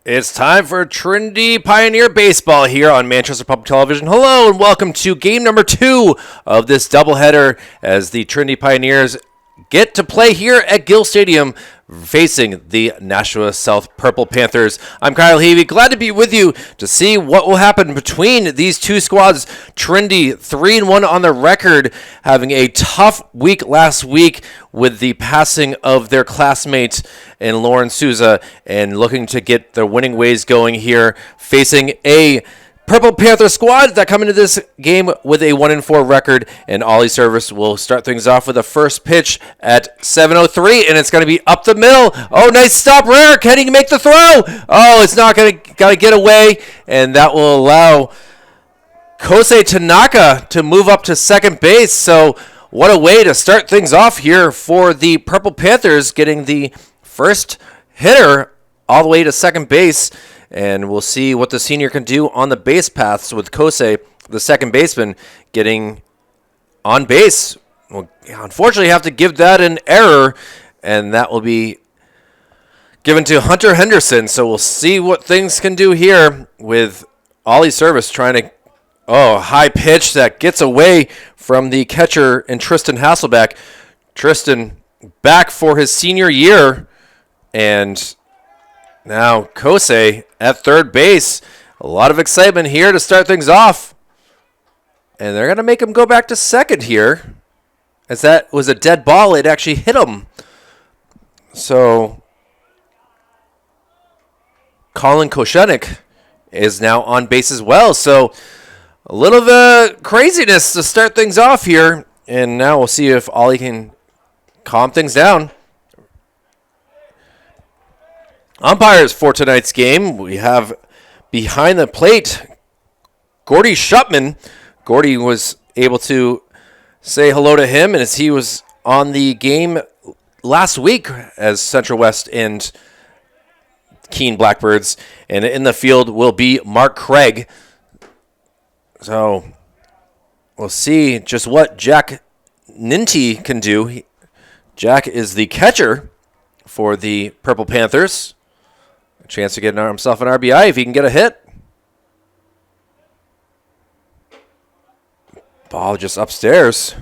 It's time for Trinity Pioneer Baseball here on Manchester Public Television. Hello and welcome to game number 2 of this doubleheader as the Trinity Pioneers get to play here at Gill Stadium facing the Nashua South Purple Panthers. I'm Kyle Heavey, glad to be with you to see what will happen between these two squads. Trinity 3-1 on the record, having a tough week last week with the passing of their classmate in Lauren Souza, and looking to get their winning ways going here, facing a Purple Panther squad that come into this game with a 1-4 record, and Ollie Service will start things off with a first pitch at 7:03, and it's going to be up the middle. Oh, nice stop, Rare. Can he make the throw? Oh, it's not going to get away, and that will allow Kosei Tanaka to move up to second base. So what a way to start things off here for the Purple Panthers, getting the first hitter all the way to second base. And we'll see what the senior can do on the base paths with Kosei, the second baseman, getting on base. We'll unfortunately have to give that an error, and that will be given to Hunter Henderson. So we'll see what things can do here with Ollie Service trying to, high pitch that gets away from the catcher and Tristan Hasselbeck. Tristan back for his senior year, and now Kosei at third base. A lot of excitement here to start things off. And they're going to make him go back to second here. As that was a dead ball, it actually hit him. So Colin Koshenik is now on base as well. So a little bit of craziness to start things off here. And now we'll see if Ollie can calm things down. Umpires for tonight's game, we have behind the plate Gordy Shupman. Gordy was able to say hello to him, and as he was on the game last week as Central West and Keene Blackbirds. And in the field will be Mark Craig. So we'll see just what Jack Ninty can do. Jack is the catcher for the Purple Panthers. A chance to get himself an RBI if he can get a hit. Ball just upstairs.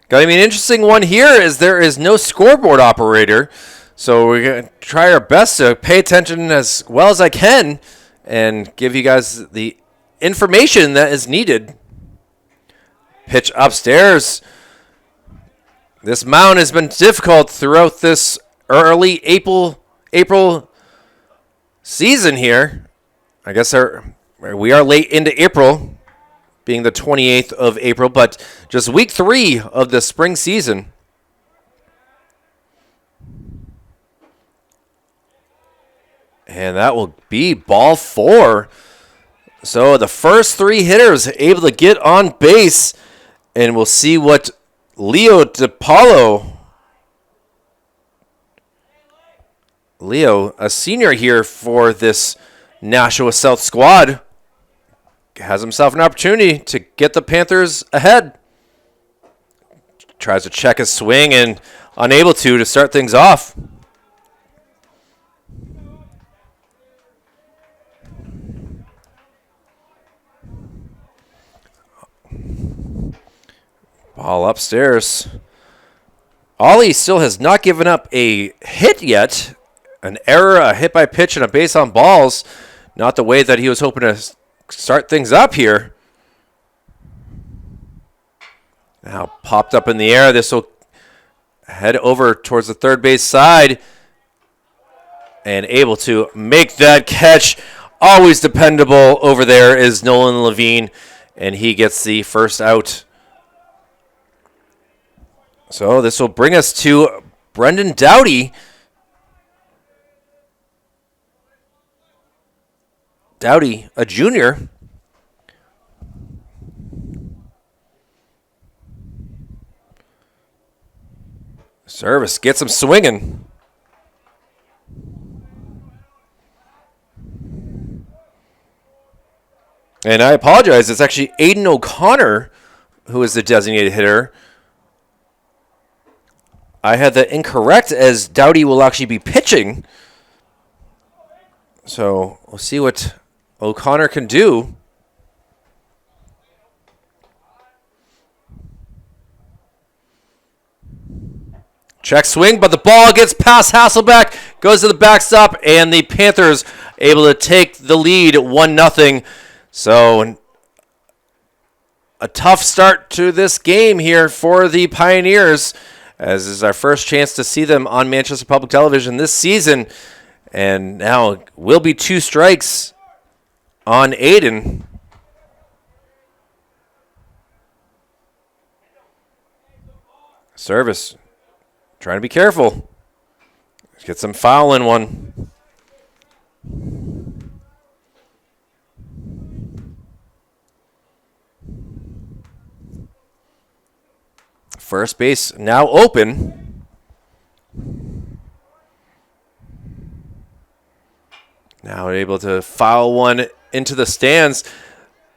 Got to be an interesting one here as there is no scoreboard operator. So we're going to try our best to pay attention as well as I can and give you guys the information that is needed. Pitch upstairs. This mound has been difficult throughout this early April season here. I guess we are late into April, being the 28th of April, but just week 3 of the spring season. And that will be ball 4. So the first 3 hitters able to get on base, and we'll see what Leo, a senior here for this Nashua South squad, has himself an opportunity to get the Panthers ahead. Tries to check his swing and unable to start things off. Ball upstairs. Ollie still has not given up a hit yet. An error, a hit by pitch, and a base on balls. Not the way that he was hoping to start things up here. Now popped up in the air. This will head over towards the third base side. And able to make that catch. Always dependable over there is Nolan Levine. And he gets the first out. So this will bring us to Brendan Dowdy. Dowdy, a junior. Service gets him swinging. And I apologize, it's actually Aiden O'Connor who is the designated hitter. I had that incorrect, as Dowdy will actually be pitching. So we'll see what O'Connor can do. Check swing, but the ball gets past Hasselbeck, goes to the backstop, and the Panthers able to take the lead 1-0. So a tough start to this game here for the Pioneers, as is our first chance to see them on Manchester Public Television this season. And now will be 2 strikes on Aiden. Service. Trying to be careful. Get some foul in one. First base now open. Now able to foul one into the stands.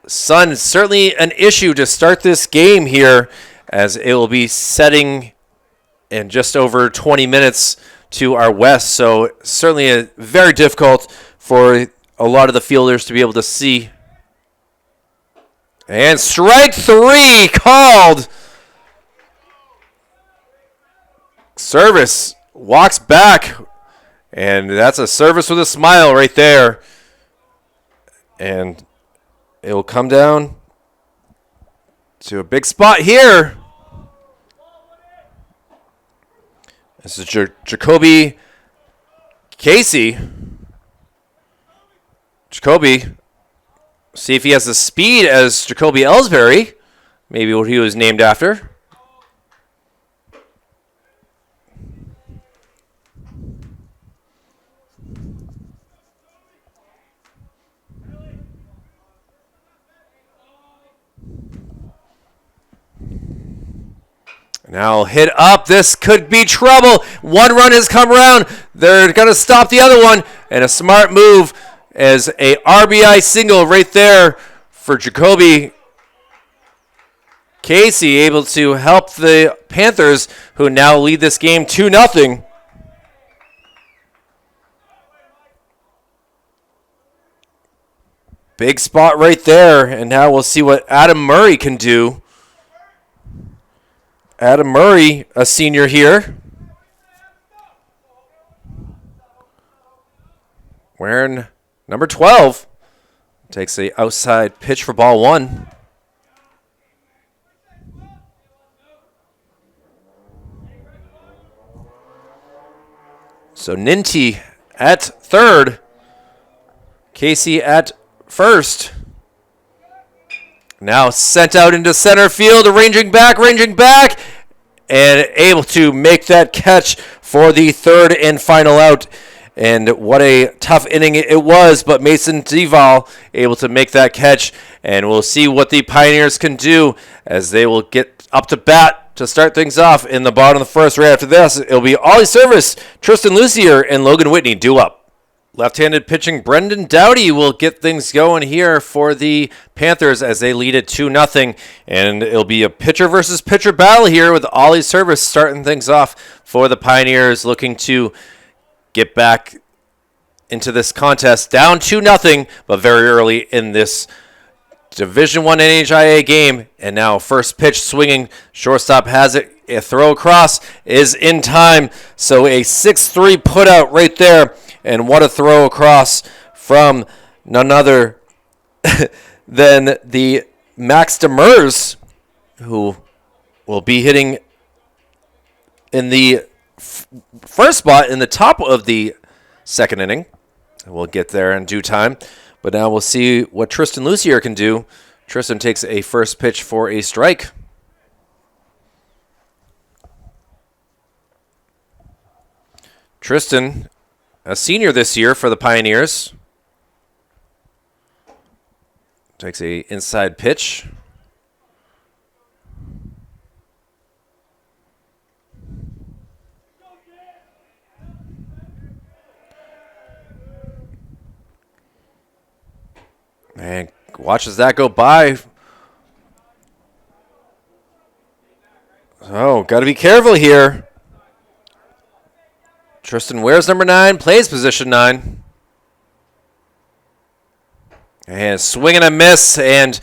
Sun, certainly an issue to start this game here, as it will be setting in just over 20 minutes to our west. So certainly very difficult for a lot of the fielders to be able to see. And strike 3 called. Service walks back, and that's a service with a smile right there. And it will come down to a big spot here. This is Jacoby Casey. Jacoby, see if he has the speed as Jacoby Ellsbury, maybe what he was named after. Now hit up. This could be trouble. 1 run has come around. They're going to stop the other one. And a smart move as a RBI single right there for Jacoby Casey, able to help the Panthers, who now lead this game 2-0. Big spot right there. And now we'll see what Adam Murray can do. Adam Murray, a senior here. Wearing number 12. Takes the outside pitch for ball 1. So Ninty at third. Casey at first. Now sent out into center field, ranging back, and able to make that catch for the third and final out. And what a tough inning it was, but Mason Deval able to make that catch. And we'll see what the Pioneers can do as they will get up to bat to start things off in the bottom of the first. Right after this, it'll be Ollie Service, Tristan Lucier, and Logan Whitney due up. Left-handed pitching Brendan Dowdy will get things going here for the Panthers as they lead it 2-0. And it'll be a pitcher versus pitcher battle here with Ollie Service starting things off for the Pioneers, looking to get back into this contest. Down 2-0, but very early in this Division I NHIAA game. And now first pitch swinging. Shortstop has it. A throw across is in time. So a 6-3 putout right there. And what a throw across from none other than the Max Demers, who will be hitting in the first spot in the top of the second inning. We'll get there in due time. But now we'll see what Tristan Lucier can do. Tristan takes a first pitch for a strike. Tristan, a senior this year for the Pioneers, takes a inside pitch. And watches that go by. Oh, got to be careful here. Tristan wears number 9, plays position 9. And swing and a miss, and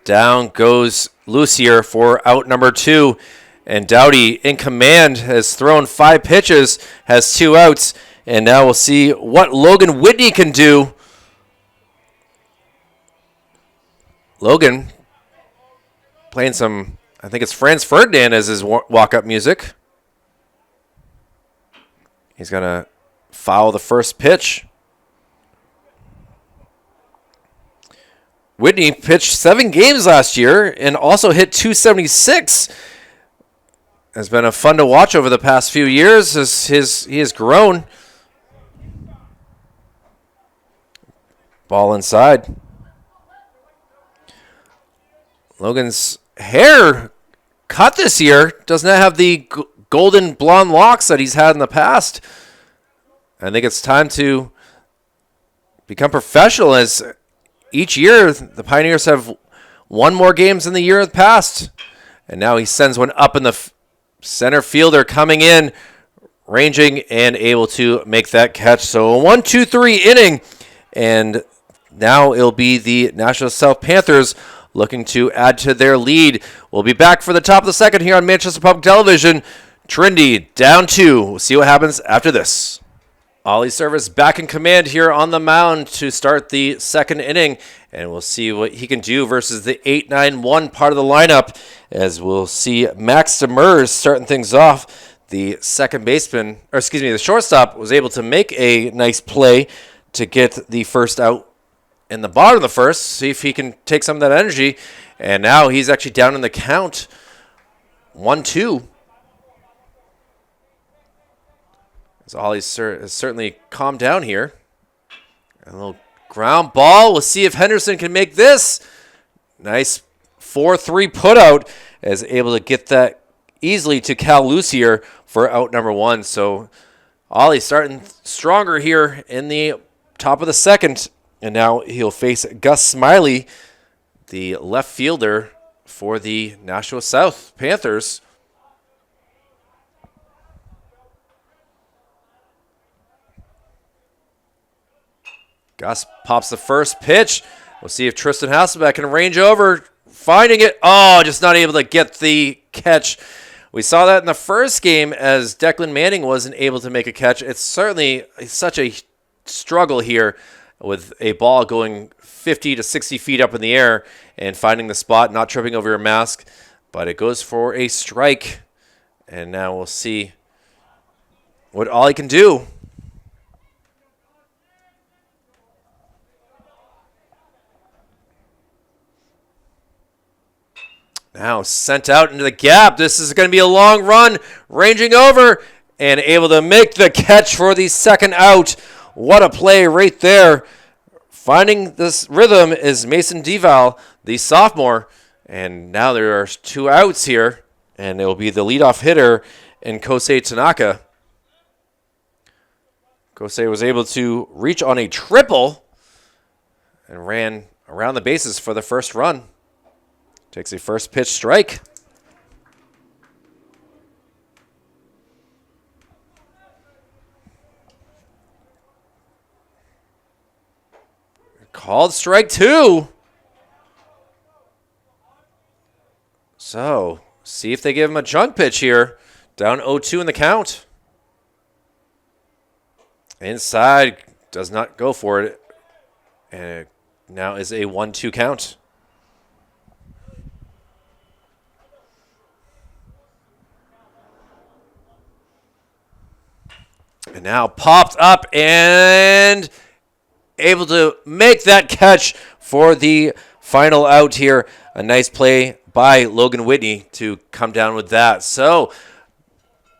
down goes Lucier for out number 2. And Dowdy in command has thrown 5 pitches, has 2 outs. And now we'll see what Logan Whitney can do. Logan playing some, I think it's Franz Ferdinand as his walk-up music. He's going to foul the first pitch. Whitney pitched 7 games last year and also hit .276. Has been a fun to watch over the past few years as he has grown. Ball inside. Logan's hair cut this year. Does not have the golden blonde locks that he's had in the past. I think it's time to become professional, as each year the Pioneers have won more games than the year past. And now he sends one up in the center fielder, coming in, ranging, and able to make that catch. So a 1-2-3 inning, and now it'll be the Nashua South Panthers looking to add to their lead. We'll be back for the top of the second here on Manchester Public Television. Trinity down 2. We'll see what happens after this. Ollie Service back in command here on the mound to start the second inning, and we'll see what he can do versus the 8-9-1 part of the lineup, as we'll see Max Demers starting things off. The second baseman, or excuse me, the shortstop was able to make a nice play to get the first out in the bottom of the first, see if he can take some of that energy, and now he's actually down in the count, 1-2. So Ollie has certainly calmed down here. A little ground ball. We'll see if Henderson can make this. Nice 4-3 putout, as able to get that easily to Cal Lucier for out number 1. So Ollie starting stronger here in the top of the second. And now he'll face Gus Smiley, the left fielder for the Nashua South Panthers. Gus pops the first pitch. We'll see if Tristan Hasselbeck can range over, finding it. Oh, just not able to get the catch. We saw that in the first game as Declan Manning wasn't able to make a catch. It's certainly such a struggle here with a ball going 50 to 60 feet up in the air and finding the spot, not tripping over your mask. But it goes for a strike. And now we'll see what Ollie can do. Now sent out into the gap. This is going to be a long run, ranging over and able to make the catch for the second out. What a play right there. Finding this rhythm is Mason Deval, the sophomore. And now there are 2 outs here, and it will be the leadoff hitter in Kosei Tanaka. Kosei was able to reach on a triple and ran around the bases for the first run. Takes a first pitch strike. Called strike 2. So, see if they give him a junk pitch here. Down 0-2 in the count. Inside, does not go for it. And it now is a 1-2 count. And now popped up and able to make that catch for the final out here. A nice play by Logan Whitney to come down with that. So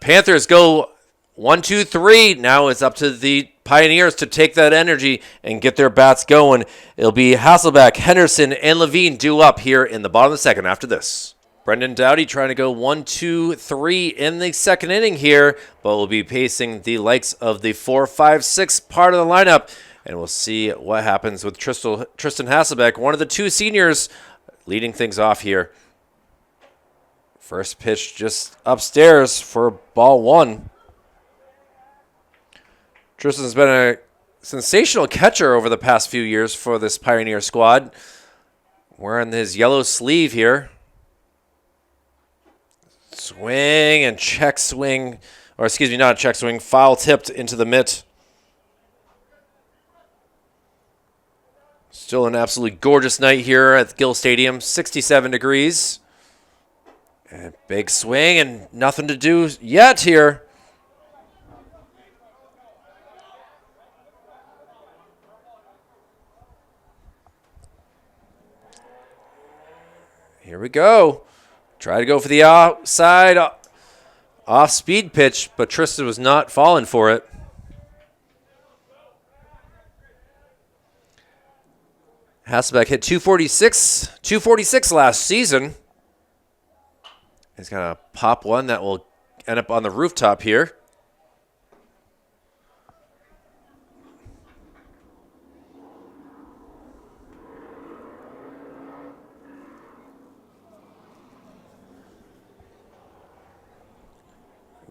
Panthers go 1-2-3. Now it's up to the Pioneers to take that energy and get their bats going. It'll be Hasselbeck, Henderson, and Levine due up here in the bottom of the second after this. Brendan Dowdy trying to go 1-2-3 in the second inning here, but will be pacing the likes of the 4-5-6 part of the lineup. And we'll see what happens with Tristan Hasselbeck, one of the 2 seniors, leading things off here. First pitch just upstairs for ball 1. Tristan's been sensational catcher over the past few years for this Pioneer squad. Wearing his yellow sleeve here. Swing and check swing. Or excuse me, not a check swing. Foul tipped into the mitt. Still an absolutely gorgeous night here at Gill Stadium. 67 degrees. And big swing and nothing to do yet here. Here we go. Try to go for the outside off-speed pitch, but Tristan was not falling for it. Hasselbeck hit 246 last season. He's going to pop one that will end up on the rooftop here.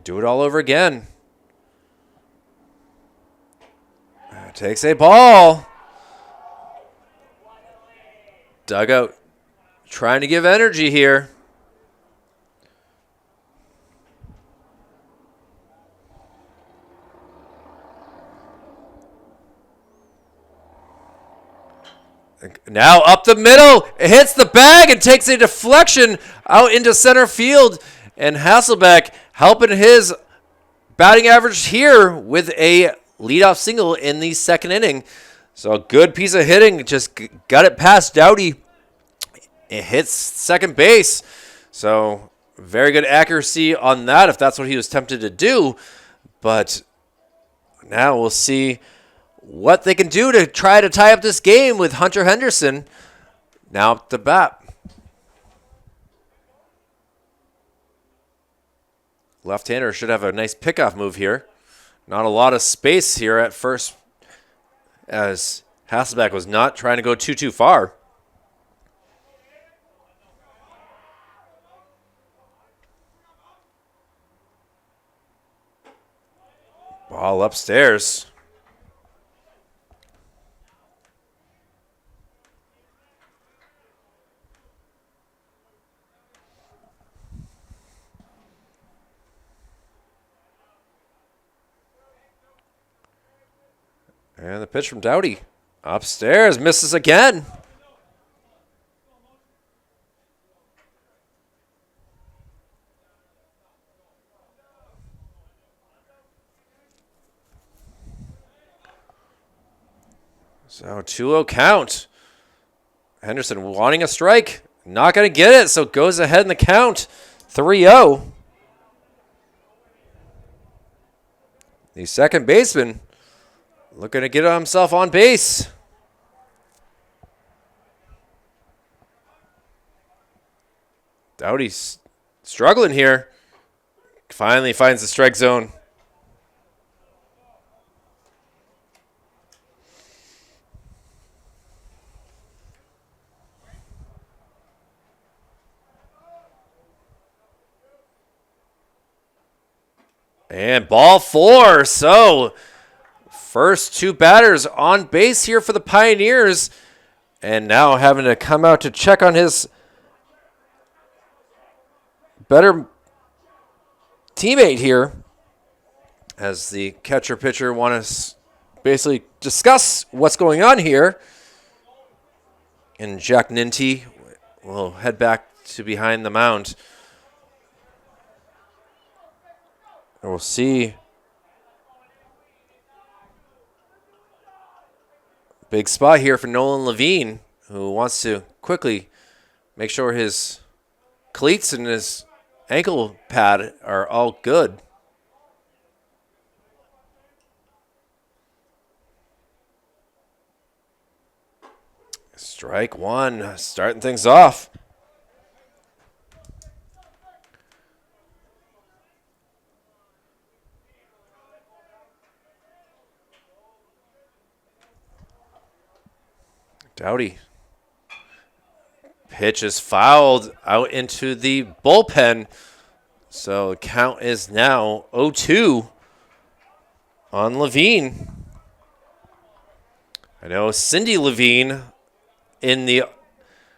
Do it all over again. Takes a ball. Dugout trying to give energy here. Now up the middle. It hits the bag and takes a deflection out into center field. And Hasselbeck helping his batting average here with a leadoff single in the second inning. So a good piece of hitting. Just got it past Doughty. It hits second base. So very good accuracy on that if that's what he was tempted to do. But now we'll see what they can do to try to tie up this game with Hunter Henderson now up the bat. Left-hander should have a nice pickoff move here. Not a lot of space here at first as Hasselbeck was not trying to go too far. Ball upstairs. And the pitch from Doughty. Upstairs. Misses again. So 2-0 count. Henderson wanting a strike. Not going to get it, so goes ahead in the count. 3-0. The second baseman looking to get himself on base. Doughty's struggling here. Finally finds the strike zone. And ball 4. So first two batters on base here for the Pioneers. And now having to come out to check on his better teammate here. As the catcher-pitcher want to basically discuss what's going on here. And Jack Ninty will head back to behind the mound. And we'll see. Big spot here for Nolan Levine, who wants to quickly make sure his cleats and his ankle pad are all good. Strike one, starting things off. Doughty. Pitch is fouled out into the bullpen. So count is now 0-2 on Levine. know Cindy Levine in the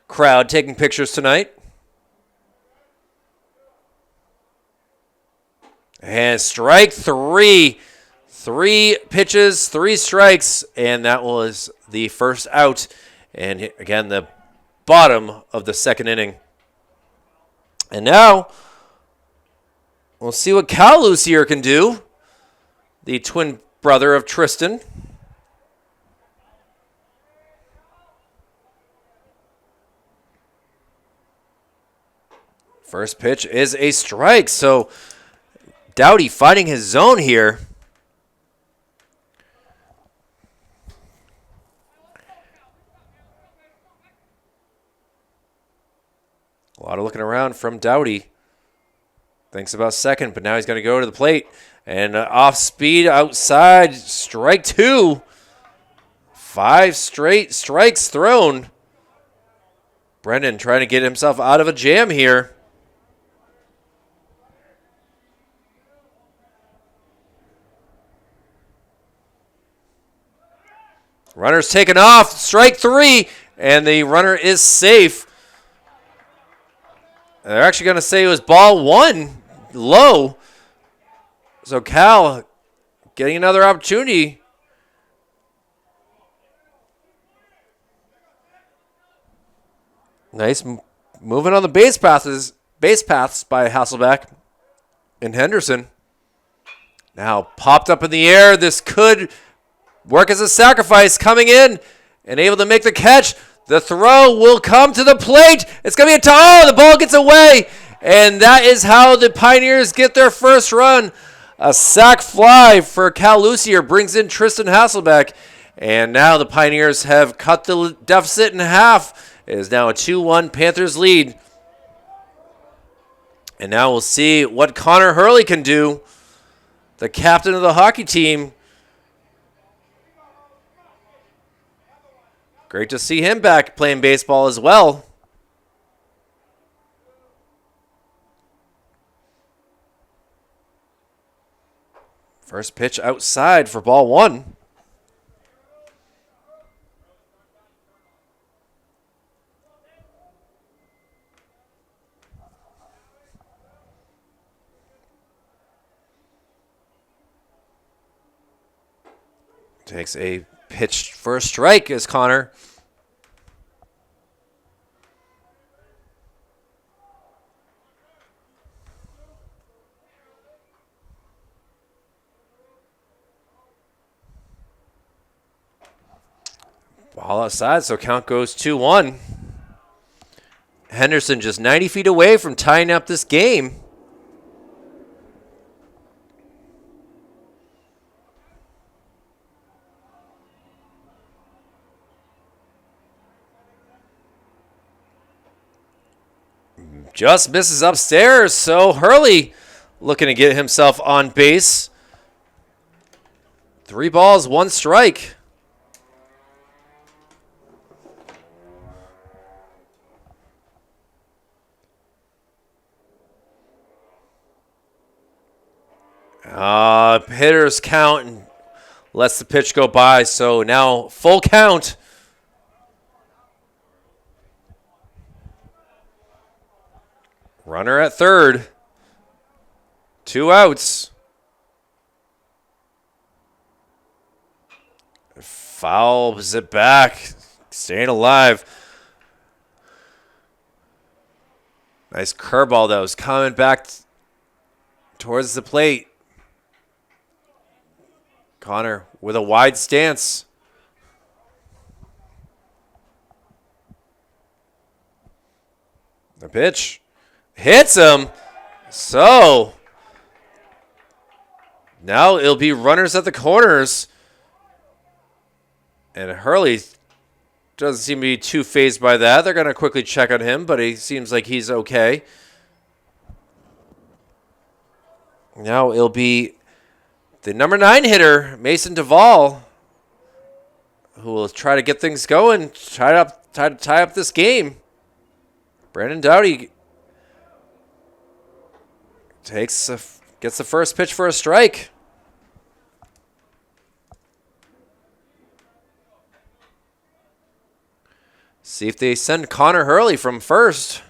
crowd taking pictures tonight. And strike 3. 3 pitches, 3 strikes, and that was the first out. And again, the bottom of the second inning. And now we'll see what Cal Lucier can do, the twin brother of Tristan. First pitch is a strike, so Dowdy finding his zone here. A lot of looking around from Dowdy. Thinks about second, but now he's going to go to the plate. And off speed outside, strike 2. 5 straight strikes thrown. Brendan trying to get himself out of a jam here. Runner's taken off, strike 3, and the runner is safe. They're actually going to say it was ball 1, low. So Cal getting another opportunity. Nice moving on the base paths by Hasselbeck and Henderson. Now popped up in the air. This could work as a sacrifice, coming in and able to make the catch. The throw will come to the plate. It's going to be a tie. Oh, the ball gets away. And that is how the Pioneers get their first run. A sac fly for Cal Lucier brings in Tristan Hasselbeck. And now the Pioneers have cut the deficit in half. It is now a 2-1 Panthers lead. And now we'll see what Connor Hurley can do, the captain of the hockey team. Great to see him back playing baseball as well. First pitch outside for ball 1. Takes a pitch for a strike as Connor. Ball outside, so count goes 2-1. Henderson just 90 feet away from tying up this game. Just misses upstairs, so Hurley looking to get himself on base. 3 balls, 1 strike. Hitters count and lets the pitch go by, so now full count. Runner at third. 2 outs. Fouls it back. Staying alive. Nice curveball that was coming back towards the plate. Connor with a wide stance. The pitch hits him. So now it'll be runners at the corners. And Hurley doesn't seem to be too fazed by that. They're going to quickly check on him, but he seems like he's okay. Now it'll be the number 9 hitter, Mason Duvall, who will try to get things going, try to tie up this game. Brandon Dowdy gets the first pitch for a strike. See if they send Connor Hurley from first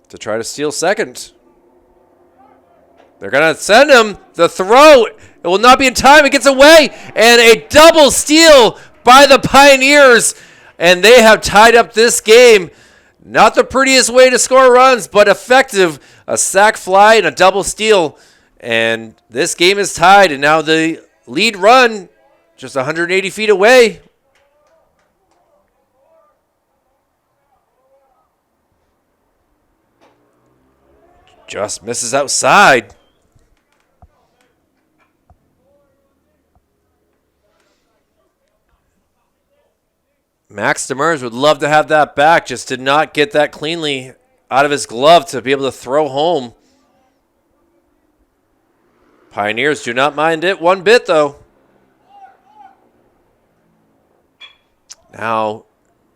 to try to steal second. They're going to send him. The throw. It will not be in time. It gets away. And a double steal by the Pioneers. And they have tied up this game. Not the prettiest way to score runs, but effective. A sack fly and a double steal. And this game is tied. And now the lead run just 180 feet away. Just misses outside. Max Demers would love to have that back, just did not get that cleanly out of his glove to be able to throw home. Pioneers do not mind it one bit, though. Now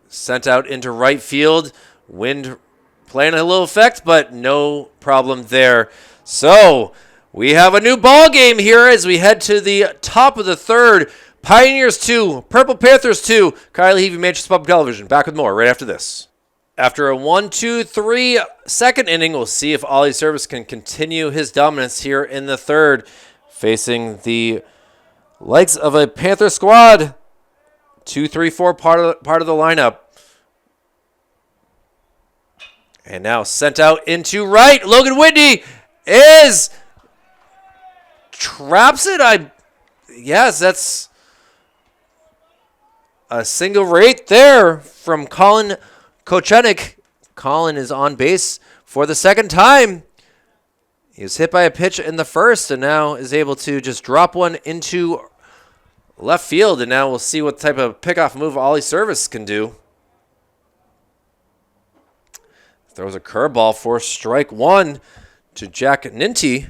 sent out into right field. Wind playing a little effect, but no problem there. So we have a new ball game here as we head to the top of the third. Pioneers 2, Purple Panthers 2. Kylie Heavey, Manchester Public Television. Back with more right after this. After a 1-2-3 second inning, we'll see if Ollie Service can continue his dominance here in the third, facing the likes of a Panther squad. 2-3-4 part of the lineup. And now sent out into right. Logan Whitney traps it. Yes, that's a single rate there from Colin Kochenik. Colin is on base for the second time. He was hit by a pitch in the first and now is able to just drop one into left field. And now we'll see what type of pickoff move Ollie Service can do. Throws a curveball for strike one to Jack Ninty.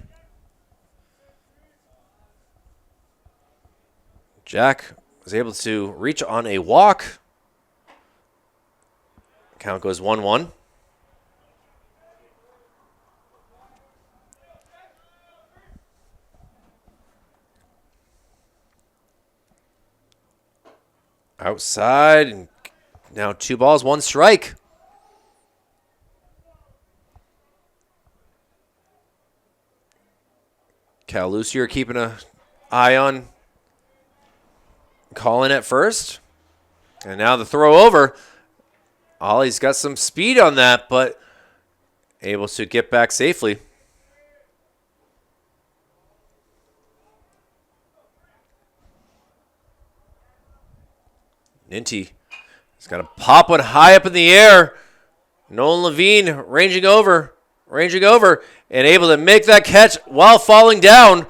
Jack was able to reach on a walk. Count goes 1-1. Outside, and now 2 balls, 1 strike. Cal Lucier keeping an eye on Colin at first. And now the throw over. Ollie's got some speed on that, but able to get back safely. Ninty has got to pop one high up in the air. Nolan Levine ranging over, and able to make that catch while falling down.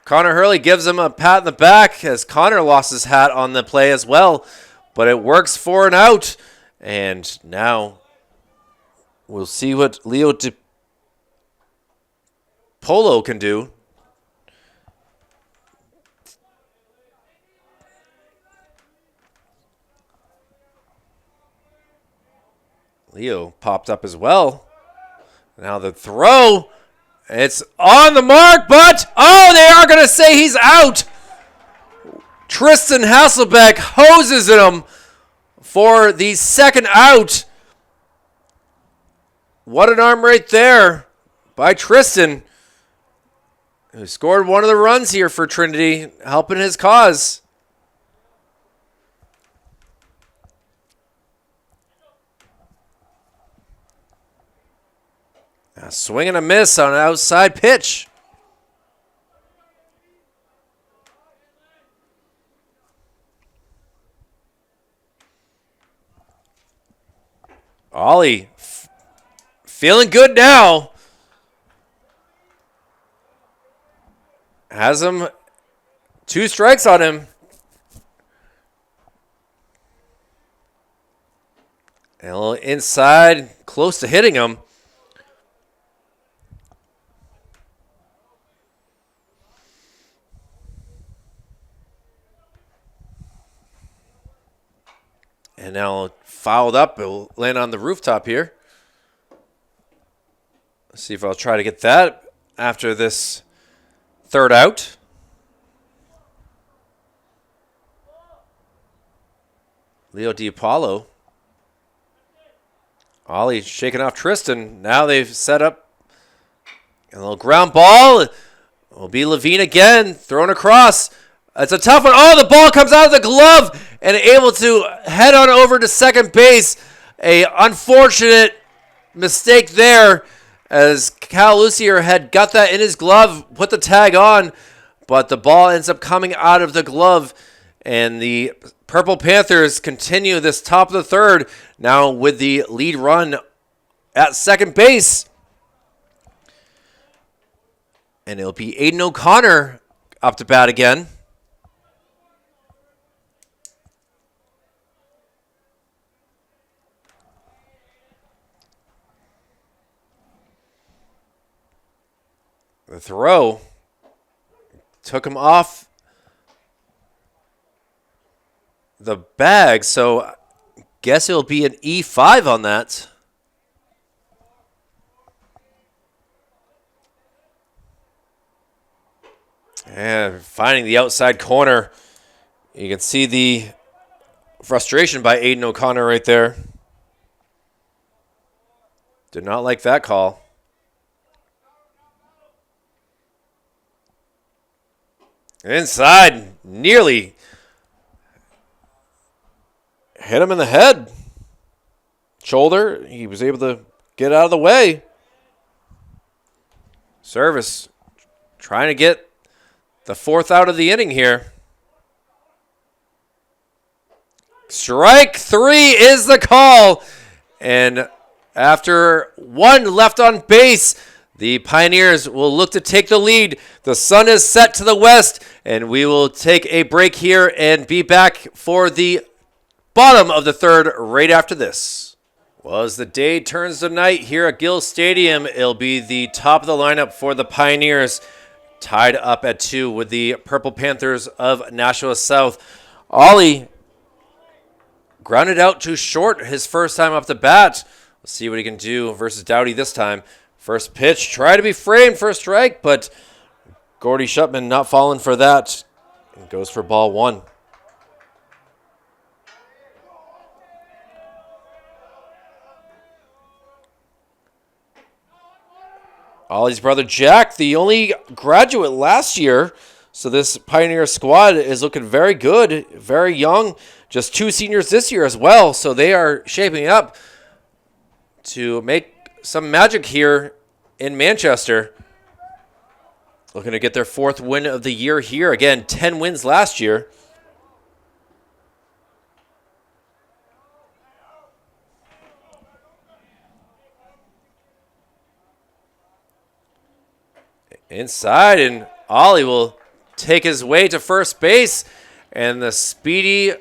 Connor Hurley gives him a pat in the back as Connor lost his hat on the play as well. But it works for an out. And now we'll see what Leo DiPolo can do. Leo popped up as well. Now the throw. It's on the mark, but, they are going to say he's out. Tristan Hasselbeck hoses him for the second out. What an arm right there by Tristan, who scored one of the runs here for Trinity, helping his cause. A swing and a miss on an outside pitch. Ollie feeling good now. Has him 2 strikes on him. And a little inside, close to hitting him. And now fouled up. It'll land on the rooftop here. Let's see if I'll try to get that after this third out. Leo DiPaolo. Ollie shaking off Tristan. Now they've set up a little ground ball. It will be Levine again, thrown across. It's a tough one. Oh, the ball comes out of the glove and able to head on over to second base. A unfortunate mistake there as Cal Lucier had got that in his glove, put the tag on, but the ball ends up coming out of the glove, and the Purple Panthers continue this top of the third now with the lead run at second base. And it'll be Aiden O'Connor up to bat again. The throw took him off the bag, so guess it'll be an E5 on that. And finding the outside corner. You can see the frustration by Aiden O'Connor right there. Did not like that call. Inside, nearly hit him in the head. Shoulder, he was able to get out of the way. Service trying to get the fourth out of the inning here. Strike three is the call. And after one left on base, the Pioneers will look to take the lead. The sun is set to the west, and we will take a break here and be back for the bottom of the third right after this. Well, as the day turns to night here at Gill Stadium, it'll be the top of the lineup for the Pioneers, tied up at 2 with the Purple Panthers of Nashua South. Ollie grounded out too short his first time up the bat. Let's see what he can do versus Dowdy this time. First pitch, try to be framed for a strike, but Gordy Shutman not falling for that. And goes for ball one. Ollie's brother Jack, the only graduate last year. So this Pioneer squad is looking very good, very young. Just 2 seniors this year as well. So they are shaping up to make some magic here in Manchester. Looking to get their 4th win of the year here. Again, 10 wins last year. Inside, and Ollie will take his way to first base. And the speedy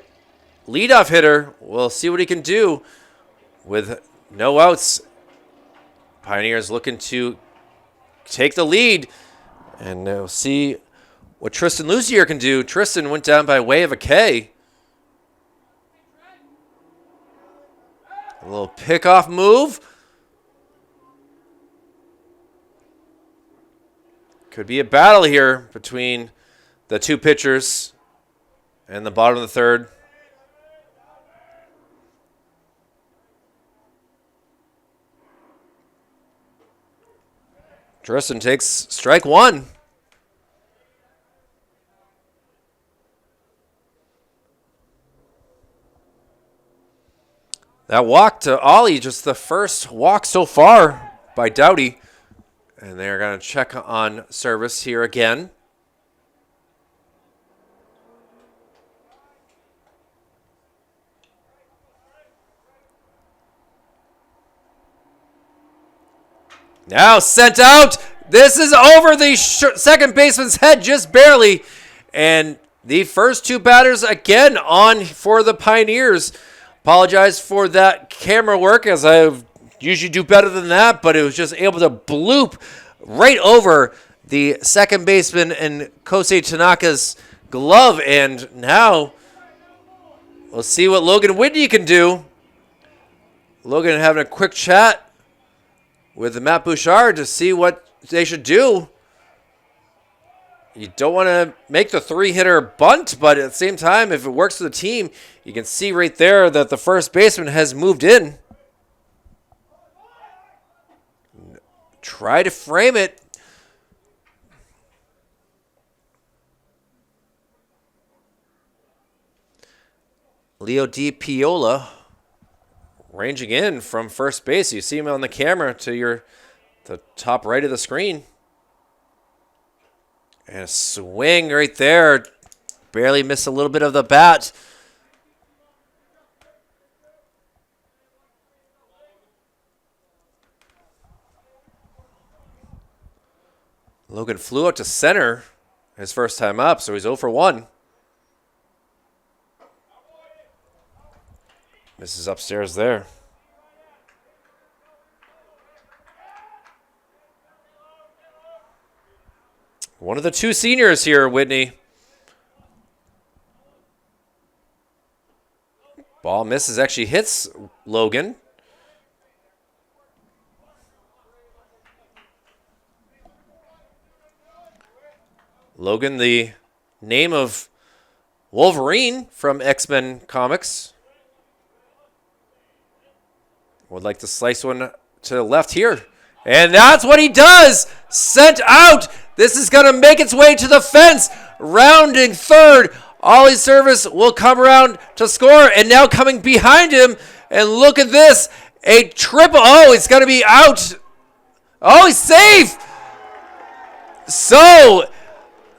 leadoff hitter will see what he can do with no outs. Pioneers looking to take the lead, and we'll see what Tristan Lucier can do. Tristan went down by way of a K. A little pickoff move. Could be a battle here between the two pitchers and the bottom of the third. Tristan takes strike one. That walk to Ollie, just the first walk so far by Dowdy. And they're going to check on service here again. Now sent out. This is over the second baseman's head just barely. And the first 2 batters again on for the Pioneers. Apologize for that camera work, as I usually do better than that, but it was just able to bloop right over the second baseman and Kosei Tanaka's glove. And now we'll see what Logan Whitney can do. Logan having a quick chat with Matt Bouchard to see what they should do. You don't want to make the three-hitter bunt, but at the same time, if it works for the team, you can see right there that the first baseman has moved in. Try to frame it. Leo Di Piola ranging in from first base. You see him on the camera to the top right of the screen. And a swing right there. Barely missed a little bit of the bat. Logan flew out to center his first time up, so he's 0 for 1. Misses upstairs there. One of the two seniors here, Whitney. Ball misses, actually hits Logan. Logan, the name of Wolverine from X-Men comics. Would like to slice one to the left here. And that's what he does! Sent out! This is going to make its way to the fence. Rounding third. Ollie Service will come around to score. And now coming behind him. And look at this. A triple. Oh, it's going to be out. Oh, he's safe. So,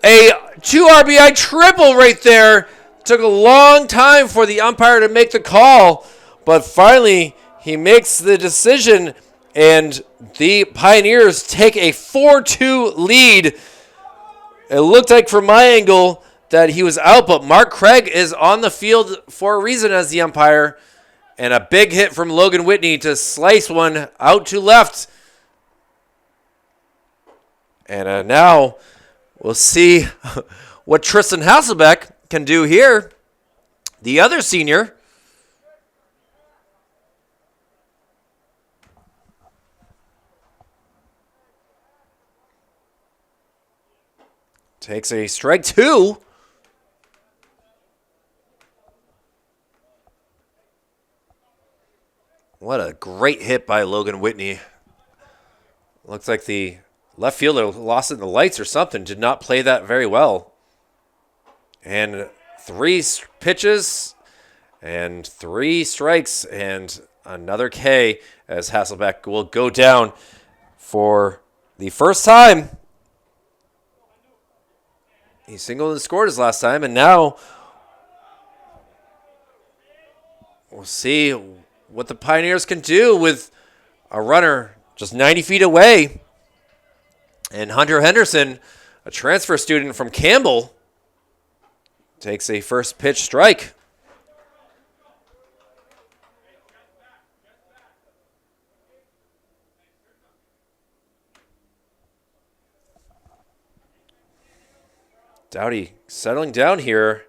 a 2 RBI triple right there. Took a long time for the umpire to make the call. But finally, he makes the decision. And the Pioneers take a 4-2 lead. It looked like from my angle that he was out, but Mark Craig is on the field for a reason as the umpire. And a big hit from Logan Whitney to slice one out to left. And now we'll see what Tristan Hasselbeck can do here. The other senior. Takes a strike 2. What a great hit by Logan Whitney. Looks like the left fielder lost it in the lights or something. Did not play that very well. And 3 pitches and 3 strikes and another K as Hasselbeck will go down for the first time. He singled and scored his last time, and now we'll see what the Pioneers can do with a runner just 90 feet away. And Hunter Henderson, a transfer student from Campbell, takes a first pitch strike. Dowdy settling down here.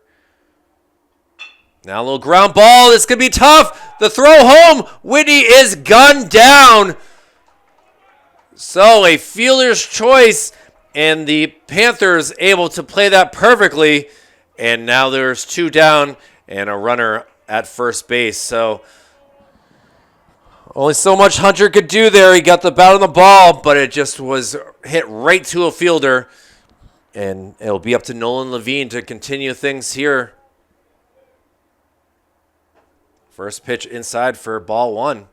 Now a little ground ball. This could be tough. The throw home. Whitney is gunned down. So a fielder's choice. And the Panthers able to play that perfectly. And now there's 2 down and a runner at first base. So only so much Hunter could do there. He got the bat on the ball, but it just was hit right to a fielder. And it'll be up to Nolan Levine to continue things here. First pitch inside for ball 1.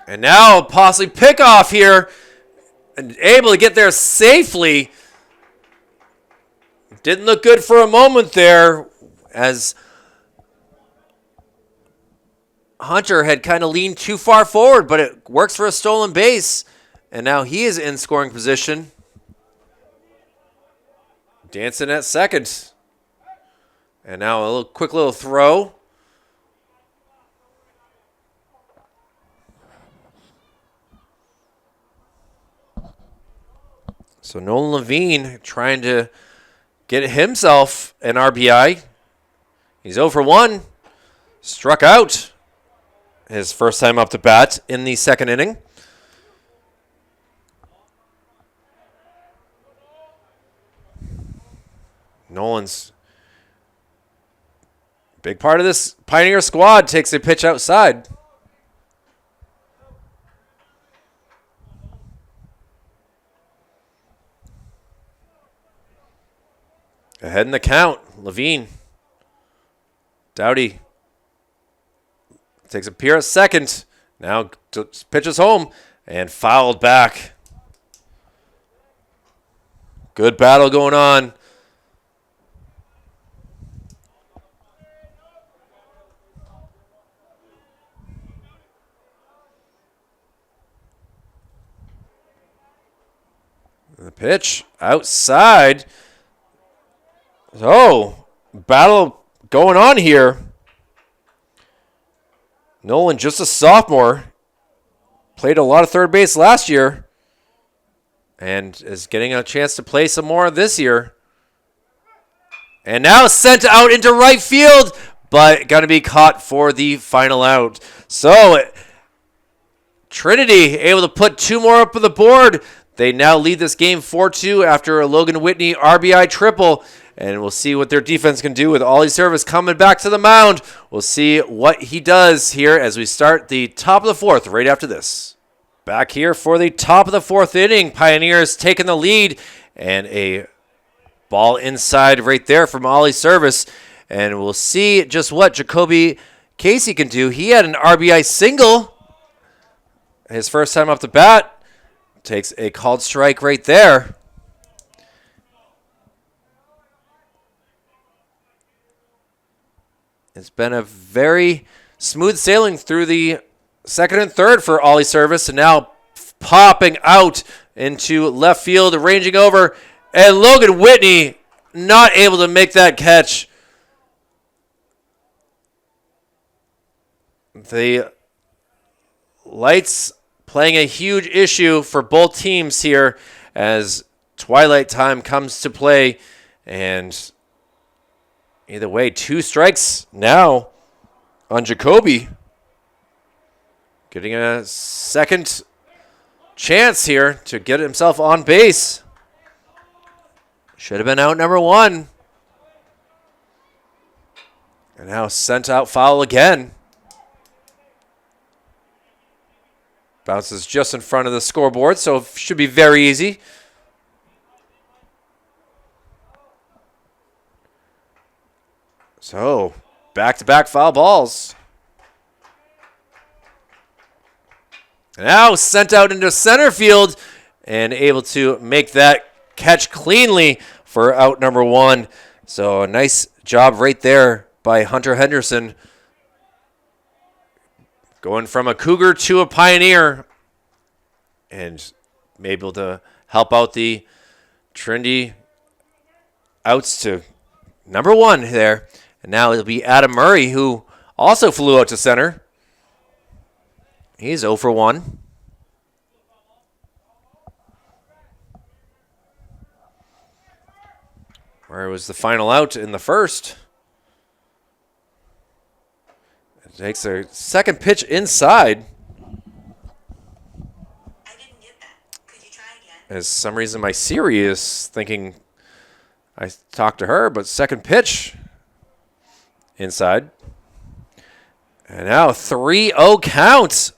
And now possibly pickoff here. And able to get there safely. Didn't look good for a moment there as Hunter had kind of leaned too far forward, but it works for a stolen base. And now he is in scoring position. Dancing at second. And now a quick little throw. So Nolan Levine trying to get himself an RBI. He's 0 for 1. Struck out his first time up to bat in the second inning. Nolan's big part of this Pioneer squad takes a pitch outside. Ahead in the count, Levine. Doughty takes a peer at second. Now pitches home and fouled back. Good battle going on. The pitch outside. Oh, battle going on here. Nolan, just a sophomore, played a lot of third base last year and is getting a chance to play some more this year. And now sent out into right field, but going to be caught for the final out. So Trinity able to put 2 more up on the board. They now lead this game 4-2 after a Logan Whitney RBI triple. And we'll see what their defense can do with Ollie Service coming back to the mound. We'll see what he does here as we start the top of the fourth right after this. Back here for the top of the fourth inning. Pioneers taking the lead. And a ball inside right there from Ollie Service. And we'll see just what Jacoby Casey can do. He had an RBI single his first time up the bat. Takes a called strike right there. It's been a very smooth sailing through the second and third for Ollie Service. And now popping out into left field, ranging over. And Logan Whitney not able to make that catch. The lights playing a huge issue for both teams here as twilight time comes to play. And either way, 2 strikes now on Jacoby. Getting a second chance here to get himself on base. Should have been out number 1. And now sent out foul again. Bounces just in front of the scoreboard, so it should be very easy. So, back-to-back foul balls. Now sent out into center field and able to make that catch cleanly for out number 1. So, a nice job right there by Hunter Henderson. Going from a Cougar to a Pioneer and able to help out the Trinity outs to number 1 there. And now it'll be Adam Murray, who also flew out to center. He's 0 for 1. Murray was the final out in the first. Takes a second pitch inside. I didn't get that. Could you try again? As some reason my Siri is thinking I talked to her, but second pitch inside. And now 3-0 count.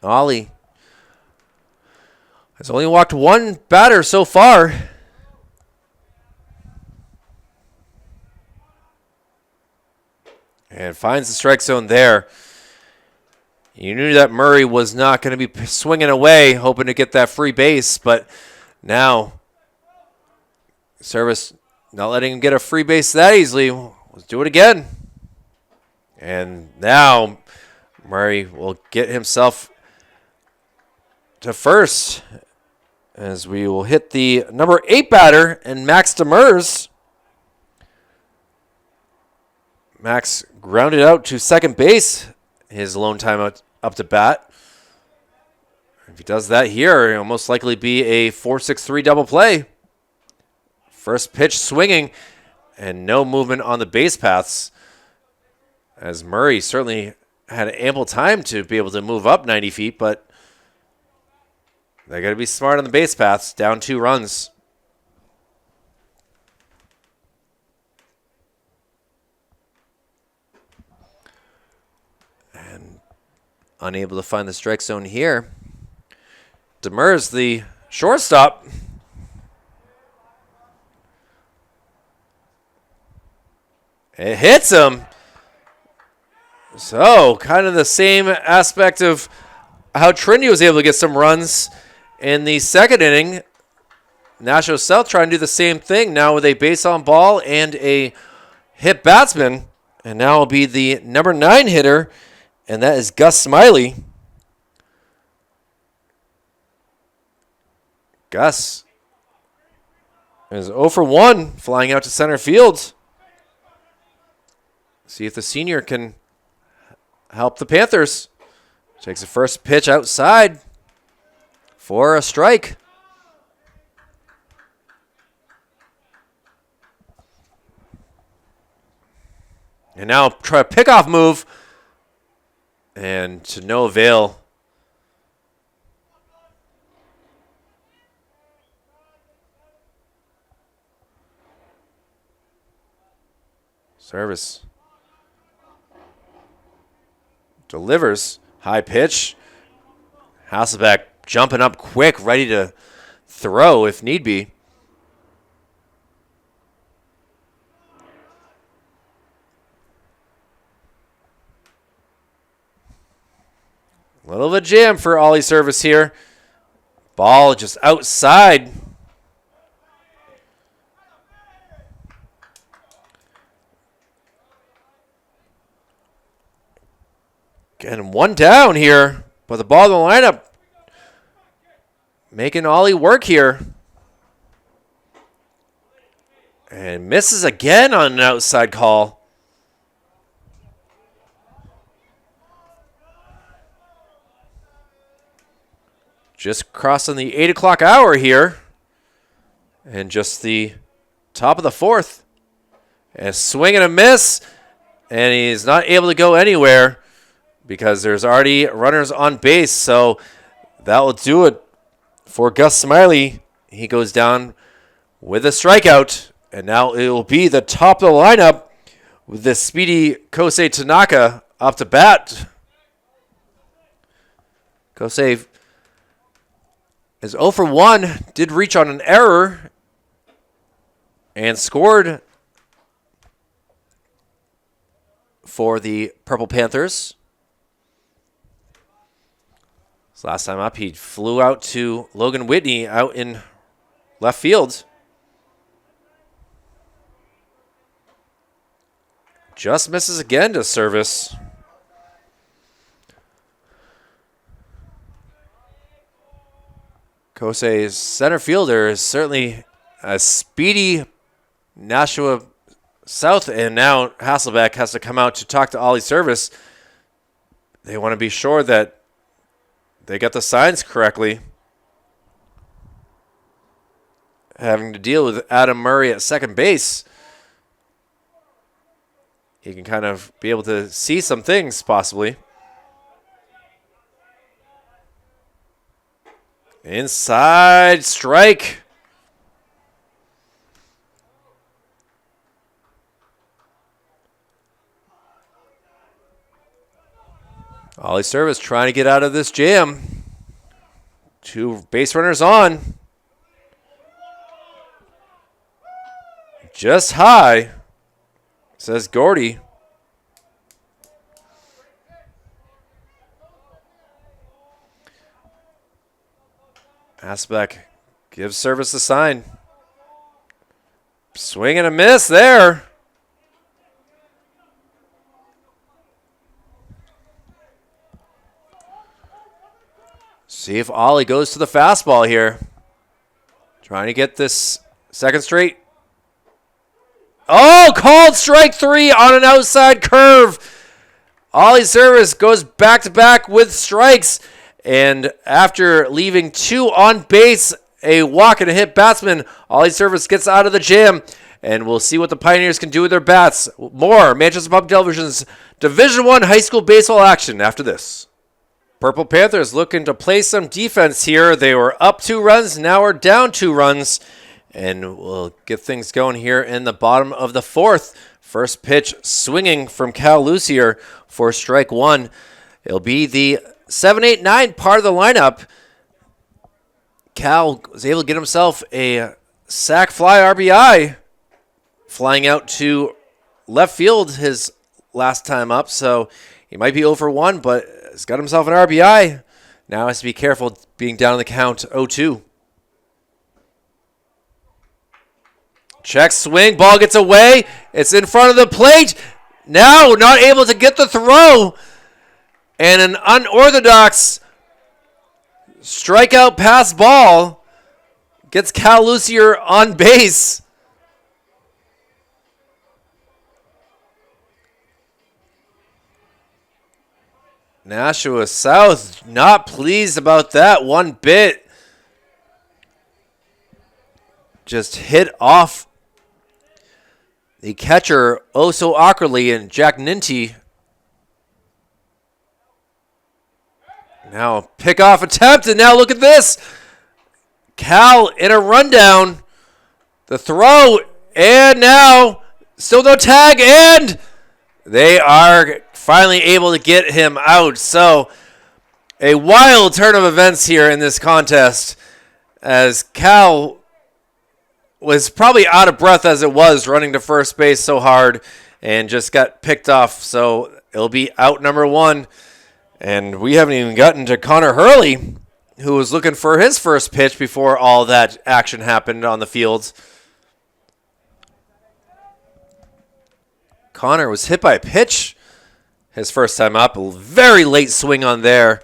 Ollie has only walked 1 batter so far. And finds the strike zone there. You knew that Murray was not going to be swinging away, hoping to get that free base. But now, Service not letting him get a free base that easily. Let's do it again. And now, Murray will get himself to first. As we will hit the number 8 batter, and Max Demers. Max grounded out to second base, his lone time up to bat. If he does that here, it'll most likely be a 4-6-3 double play. First pitch swinging, and no movement on the base paths, as Murray certainly had ample time to be able to move up 90 feet, but they got to be smart on the base paths. Down 2 runs. And unable to find the strike zone here. Demers, the shortstop. It hits him. So, kind of the same aspect of how Trinity was able to get some runs in the second inning. Nashua South trying to do the same thing now with a base on ball and a hit batsman. And now will be the number 9 hitter, and that is Gus Smiley. Gus is 0 for 1, flying out to center field. See if the senior can help the Panthers. Takes the first pitch outside for a strike. And now try a pickoff move. And to no avail. Service. Delivers. High pitch. Hasselbeck jumping up quick, ready to throw if need be. A little of a jam for Ollie Service here. Ball just outside. Getting one down here, but the ball in the lineup making Ollie work here. And misses again on an outside call. Just crossing the 8 o'clock hour here. And just the top of the 4th. And a swing and a miss. And he's not able to go anywhere because there's already runners on base. So that will do it for Gus Smiley. He goes down with a strikeout. And now it will be the top of the lineup with the speedy Kosei Tanaka up to bat. Kosei is 0 for 1, did reach on an error, and scored for the Purple Panthers. So last time up, he flew out to Logan Whitney out in left field. Just misses again to Service. Kosei's center fielder is certainly a speedy Nashua South, and now Hasselbeck has to come out to talk to Ollie Service. They want to be sure that they got the signs correctly. Having to deal with Adam Murray at second base. He can kind of be able to see some things, possibly. Inside strike. Ollie Service trying to get out of this jam. 2 base runners on. Just high, says Gordy. Hasselbeck gives Service the sign. Swing and a miss there. See if Ollie goes to the fastball here. Trying to get this second straight. Oh, called strike 3 on an outside curve. Ollie Service goes back-to-back with strikes. And after leaving 2 on base, a walk and a hit batsman, Ollie Service gets out of the jam. And we'll see what the Pioneers can do with their bats. More Manchester Public Television's Division I high school baseball action after this. Purple Panthers looking to play some defense here. They were up 2 runs, now are down 2 runs. And we'll get things going here in the bottom of the 4th. First pitch swinging from Cal Lucier for strike 1. It'll be the 7-8-9 part of the lineup. Cal was able to get himself a sac fly RBI, flying out to left field his last time up. So he might be 0 for 1, but he's got himself an RBI. Now has to be careful being down in the count 0-2. Check swing, ball gets away. It's in front of the plate. Now not able to get the throw. And an unorthodox strikeout pass ball gets Cal Lucier on base. Nashua South not pleased about that one bit. Just hit off the catcher oh so awkwardly, and Jack Ninty. Now pick off attempt, and now look at this. Cal in a rundown. The throw, and now still no tag, and they are finally able to get him out. So a wild turn of events here in this contest, as Cal was probably out of breath as it was running to first base so hard and just got picked off. So it'll be out number 1. And we haven't even gotten to Connor Hurley, who was looking for his first pitch before all that action happened on the fields. Connor was hit by a pitch his first time up. A very late swing on there.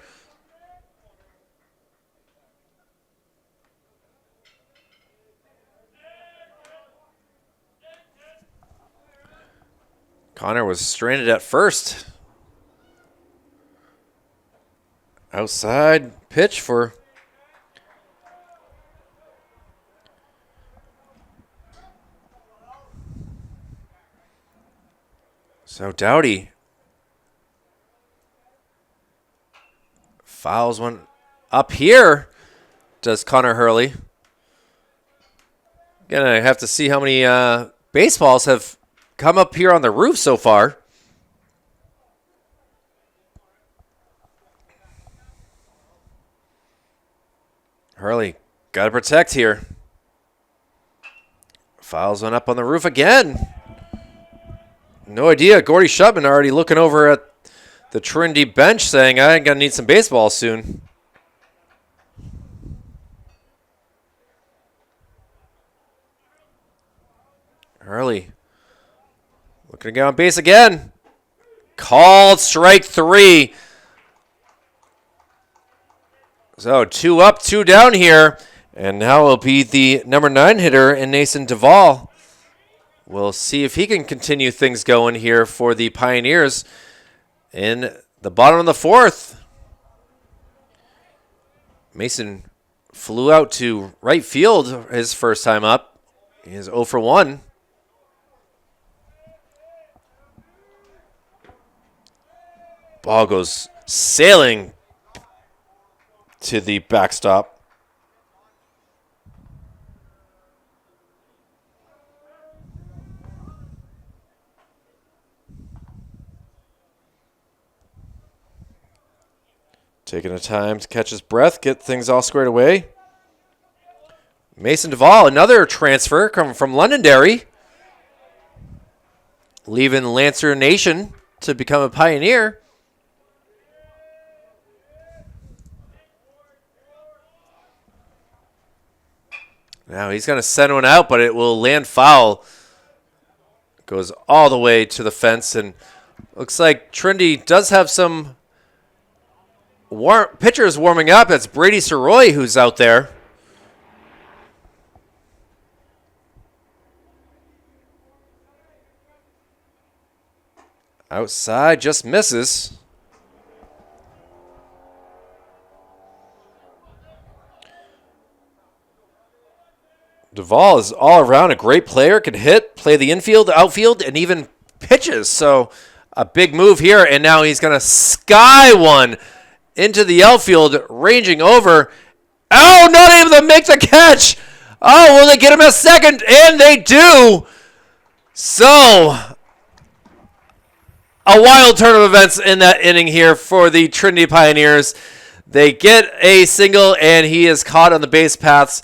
Connor was stranded at first. Outside pitch for so Dowdy fouls one up here. Does Connor Hurley. Gonna have to see how many baseballs have come up here on the roof so far. Hurley got to protect here. Fouls one up on the roof again. No idea. Gordy Shutman already looking over at the Trinity bench saying, I'm going to need some baseball soon. Hurley looking to get on base again. Called strike 3. So 2 up, 2 down here. And now will be the number 9 hitter in Nason Duvall. We'll see if he can continue things going here for the Pioneers in the bottom of the 4th. Mason flew out to right field his first time up. He is 0 for 1. Ball goes sailing to the backstop. Taking a time to catch his breath, get things all squared away. Mason Duvall, another transfer coming from Londonderry, leaving Lancer Nation to become a Pioneer. Now he's going to send one out, but it will land foul. Goes all the way to the fence, and looks like Trinity does have some pitchers warming up. That's Brady Soroy who's out there. Outside, just misses. Duvall is all around a great player, can hit, play the infield, outfield, and even pitches. So a big move here, and now he's going to sky one into the outfield, ranging over. Oh, not able to make the catch. Oh, will they get him a second? And they do. So a wild turn of events in that inning here for the Trinity Pioneers. They get a single, and he is caught on the base paths.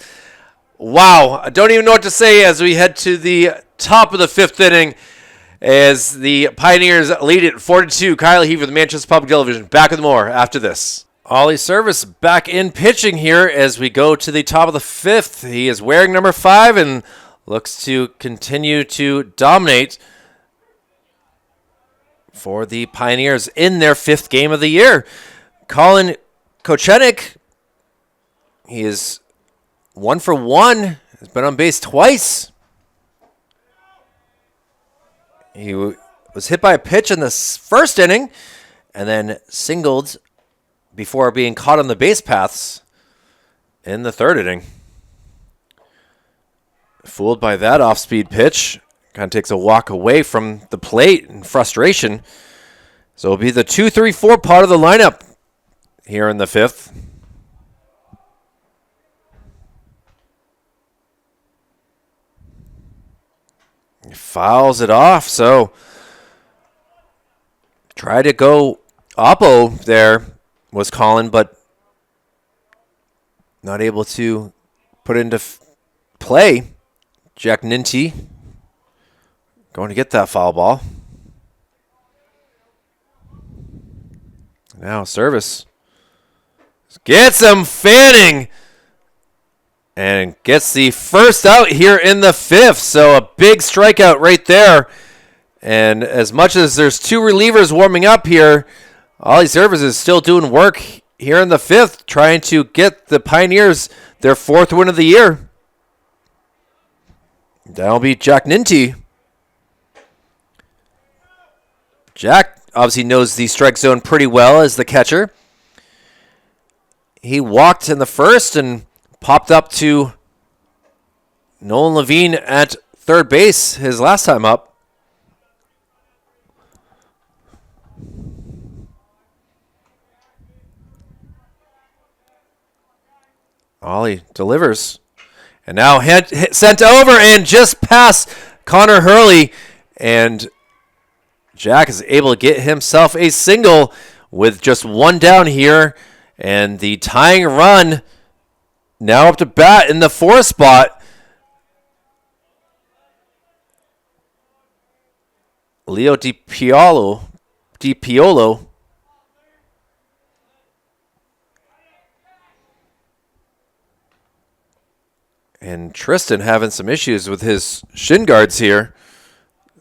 Wow, I don't even know what to say as we head to the top of the fifth inning as the Pioneers lead it 4-2. Kyle Heath with Manchester Public Television. Back with more after this. Ollie Service back in pitching here as we go to the top of the fifth. He is wearing number 5 and looks to continue to dominate for the Pioneers in their 5th game of the year. Colin Kochenik, he is 1 for 1. Has been on base twice. He was hit by a pitch in the first inning and then singled before being caught on the base paths in the 3rd inning. Fooled by that off-speed pitch. Kind of takes a walk away from the plate in frustration. So it'll be the 2-3-4 part of the lineup here in the 5th. He fouls it off, so try to go oppo there was Colin, but not able to put into play. Jack Ninty going to get that foul ball. Now Service gets him fanning and gets the first out here in the 5th. So a big strikeout right there. And as much as there's 2 relievers warming up here, Ollie Service is still doing work here in the 5th, trying to get the Pioneers their 4th win of the year. That'll be Jack Ninty. Jack obviously knows the strike zone pretty well as the catcher. He walked in the 1st and popped up to Nolan Levine at 3rd base his last time up. Ollie delivers. And now sent over and just past Connor Hurley. And Jack is able to get himself a single with just 1 down here. And the tying run now up to bat in the 4th spot. Leo DiPiolo. And Tristan having some issues with his shin guards here.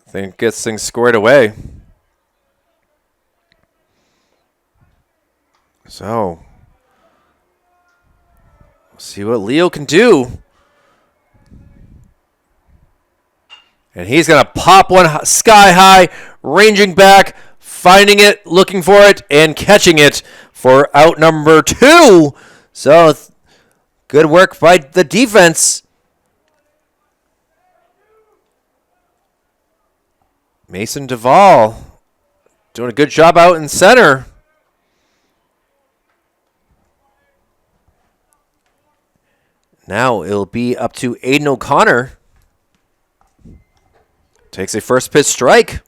I think gets things squared away. So, we'll see what Leo can do. And he's going to pop one sky high, ranging back, finding it, looking for it, and catching it for out number 2. So, good work by the defense. Mason Duvall doing a good job out in center. Now it'll be up to Aiden O'Connor. Takes a first pitch strike.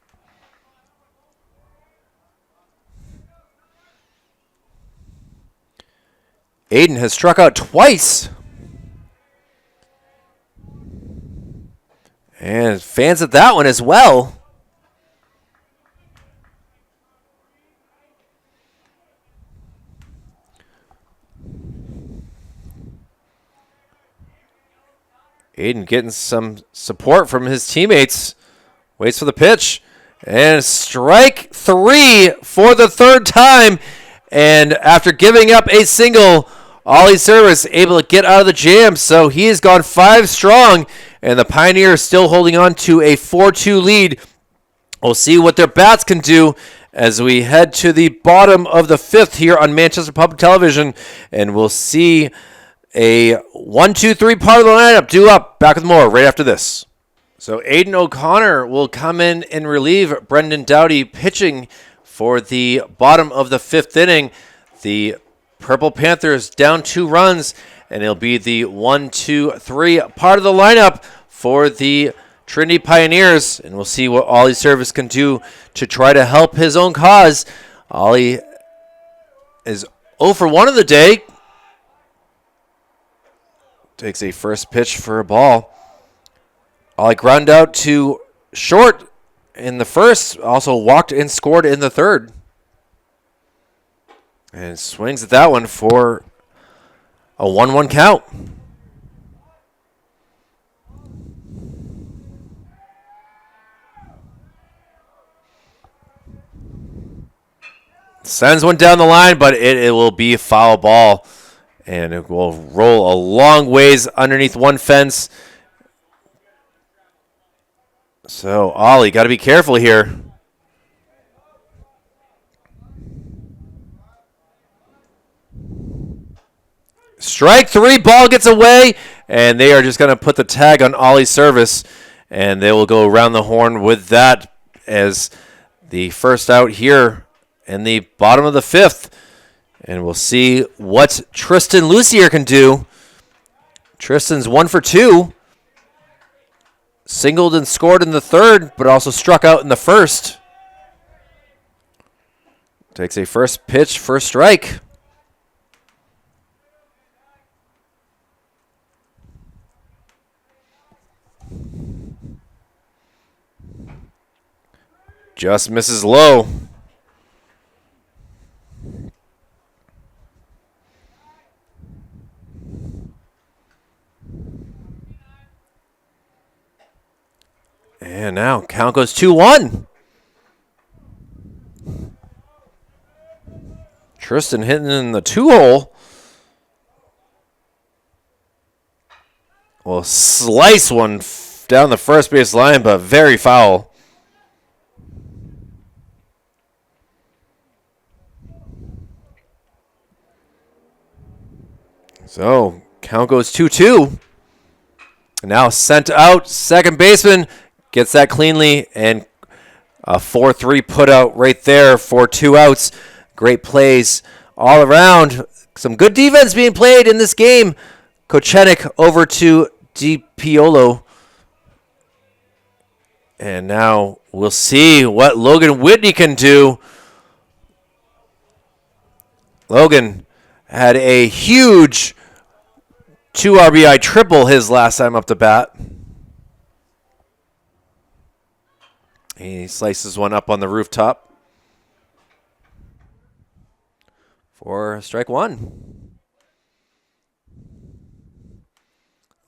Aiden has struck out twice. And fans at that one as well. Aiden getting some support from his teammates. Waits for the pitch. And strike 3 for the 3rd time. And after giving up a single, Ollie Service able to get out of the jam. So he has gone 5 strong. And the Pioneers still holding on to a 4-2 lead. We'll see what their bats can do as we head to the bottom of the 5th here on Manchester Public Television. And we'll see a 1-2-3 part of the lineup due up. Back with more right after this. So Aiden O'Connor will come in and relieve Brendan Dowdy pitching for the bottom of the 5th inning. The Purple Panthers down 2 runs, and it'll be the 1-2-3 part of the lineup for the Trinity Pioneers, and we'll see what Ollie Service can do to try to help his own cause. Ollie is 0 for 1 of the day. Takes a first pitch for a ball. Ollie ground out to short in the first, also walked and scored in the third. And swings at that one for a 1-1 count. Sends one down the line, but it will be a foul ball. And it will roll a long ways underneath one fence. So, Ollie, got to be careful here. Strike 3, ball gets away, and they are just going to put the tag on Ollie's Service, and they will go around the horn with that as the first out here in the bottom of the 5th. And we'll see what Tristan Lucier can do. Tristan's 1 for 2. Singled and scored in the third, but also struck out in the first. Takes a first pitch for a strike. Just misses low. And now count goes 2-1. Tristan hitting in the 2-hole. Will slice one down the first base line, but very foul. So count goes 2-2. Now sent out, second baseman gets that cleanly, and a 4-3 put out right there for 2 outs. Great plays all around. Some good defense being played in this game. Kochenik over to DiPiolo. And now we'll see what Logan Whitney can do. Logan had a huge 2 RBI triple his last time up to bat. He slices one up on the rooftop for strike 1.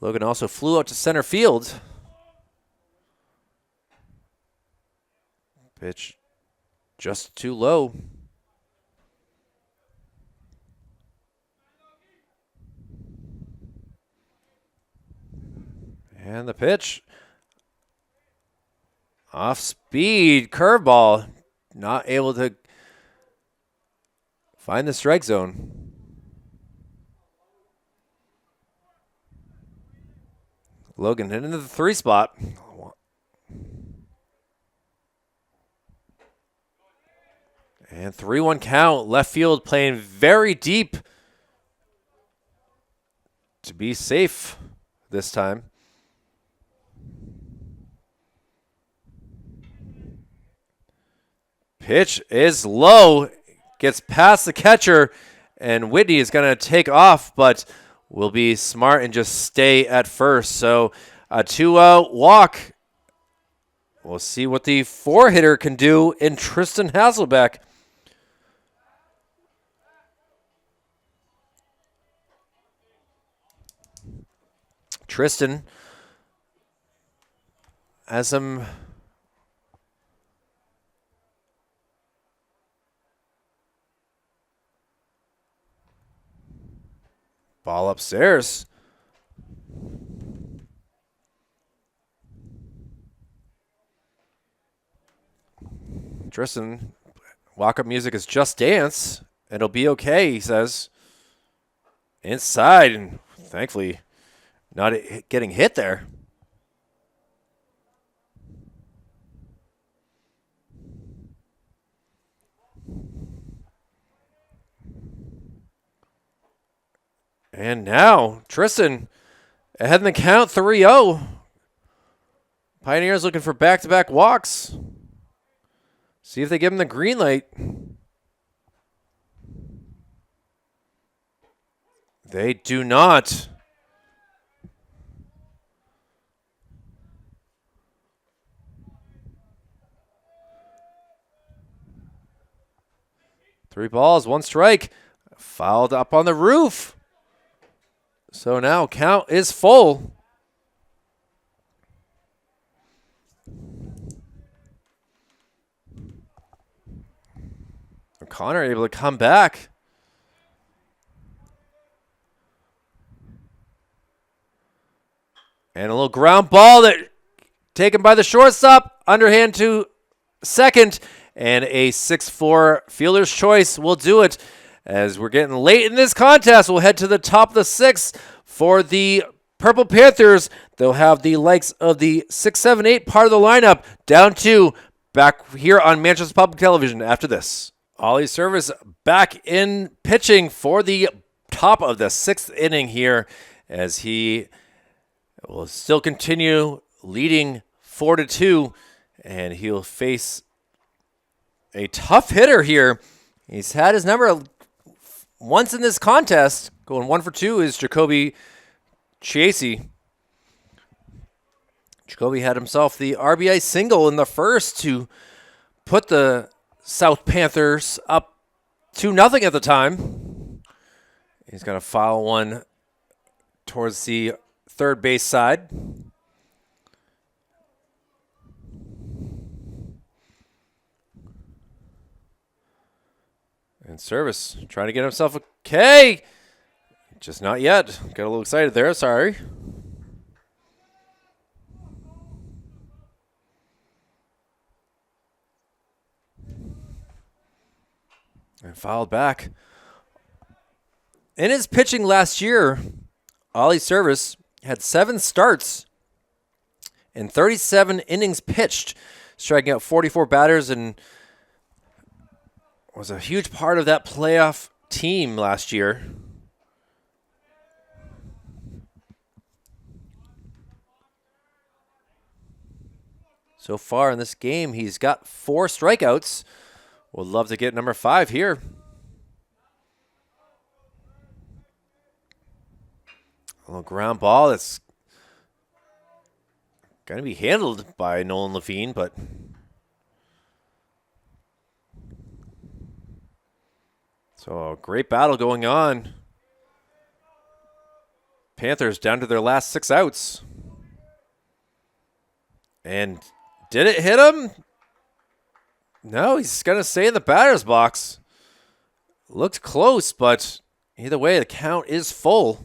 Logan also flew out to center field. Pitch just too low. And the pitch. Off speed, curveball. Not able to find the strike zone. Logan hit into the 3 spot. And 3-1 count. Left field playing very deep to be safe this time. Pitch is low, gets past the catcher, and Whitney is going to take off, but will be smart and just stay at first. So a 2-out walk. We'll see what the 4-hitter can do in Tristan Hasselbeck. Tristan has some ball upstairs. Tristan, walk-up music is Just Dance. It'll be okay, he says. Inside, and Thankfully, not getting hit there. And now, Tristan ahead in the count, 3-0. Pioneers looking for back-to-back walks. See if they give him the green light. They do not. Three balls, one strike. Fouled up on the roof. So now count is full. O'Connor able to come back. And a little ground ball that taken by the shortstop. Underhand to second. And a 6-4 fielder's choice will do it. As we're getting late in this contest, we'll head to the top of the sixth for the Purple Panthers. They'll have the likes of the 6, 7, 8 part of the lineup down to back here on Manchester Public Television after this. Ollie Service back in pitching for the top of the sixth inning here as he will still continue leading 4-2, and he'll face a tough hitter here. He's had his number once in this contest. Going 1 for 2 is Jacoby Chiesi. Jacoby had himself the RBI single in the first to put the South Panthers up 2-0 at the time. He's going to foul one towards the third base side. And Service trying to get himself a K. Just not yet. Got a little excited there. Sorry. And fouled back. In his pitching last year, Ollie Service had 7 starts and 37 innings pitched, striking out 44 batters, and was a huge part of that playoff team last year. So far in this game, he's got 4 strikeouts. Would love to get number 5 here. A little ground ball that's going to be handled by Nolan Levine, but so a great battle going on. Panthers down to their last 6 outs. And did it hit him? No, he's going to stay in the batter's box. Looked close, but either way, the count is full.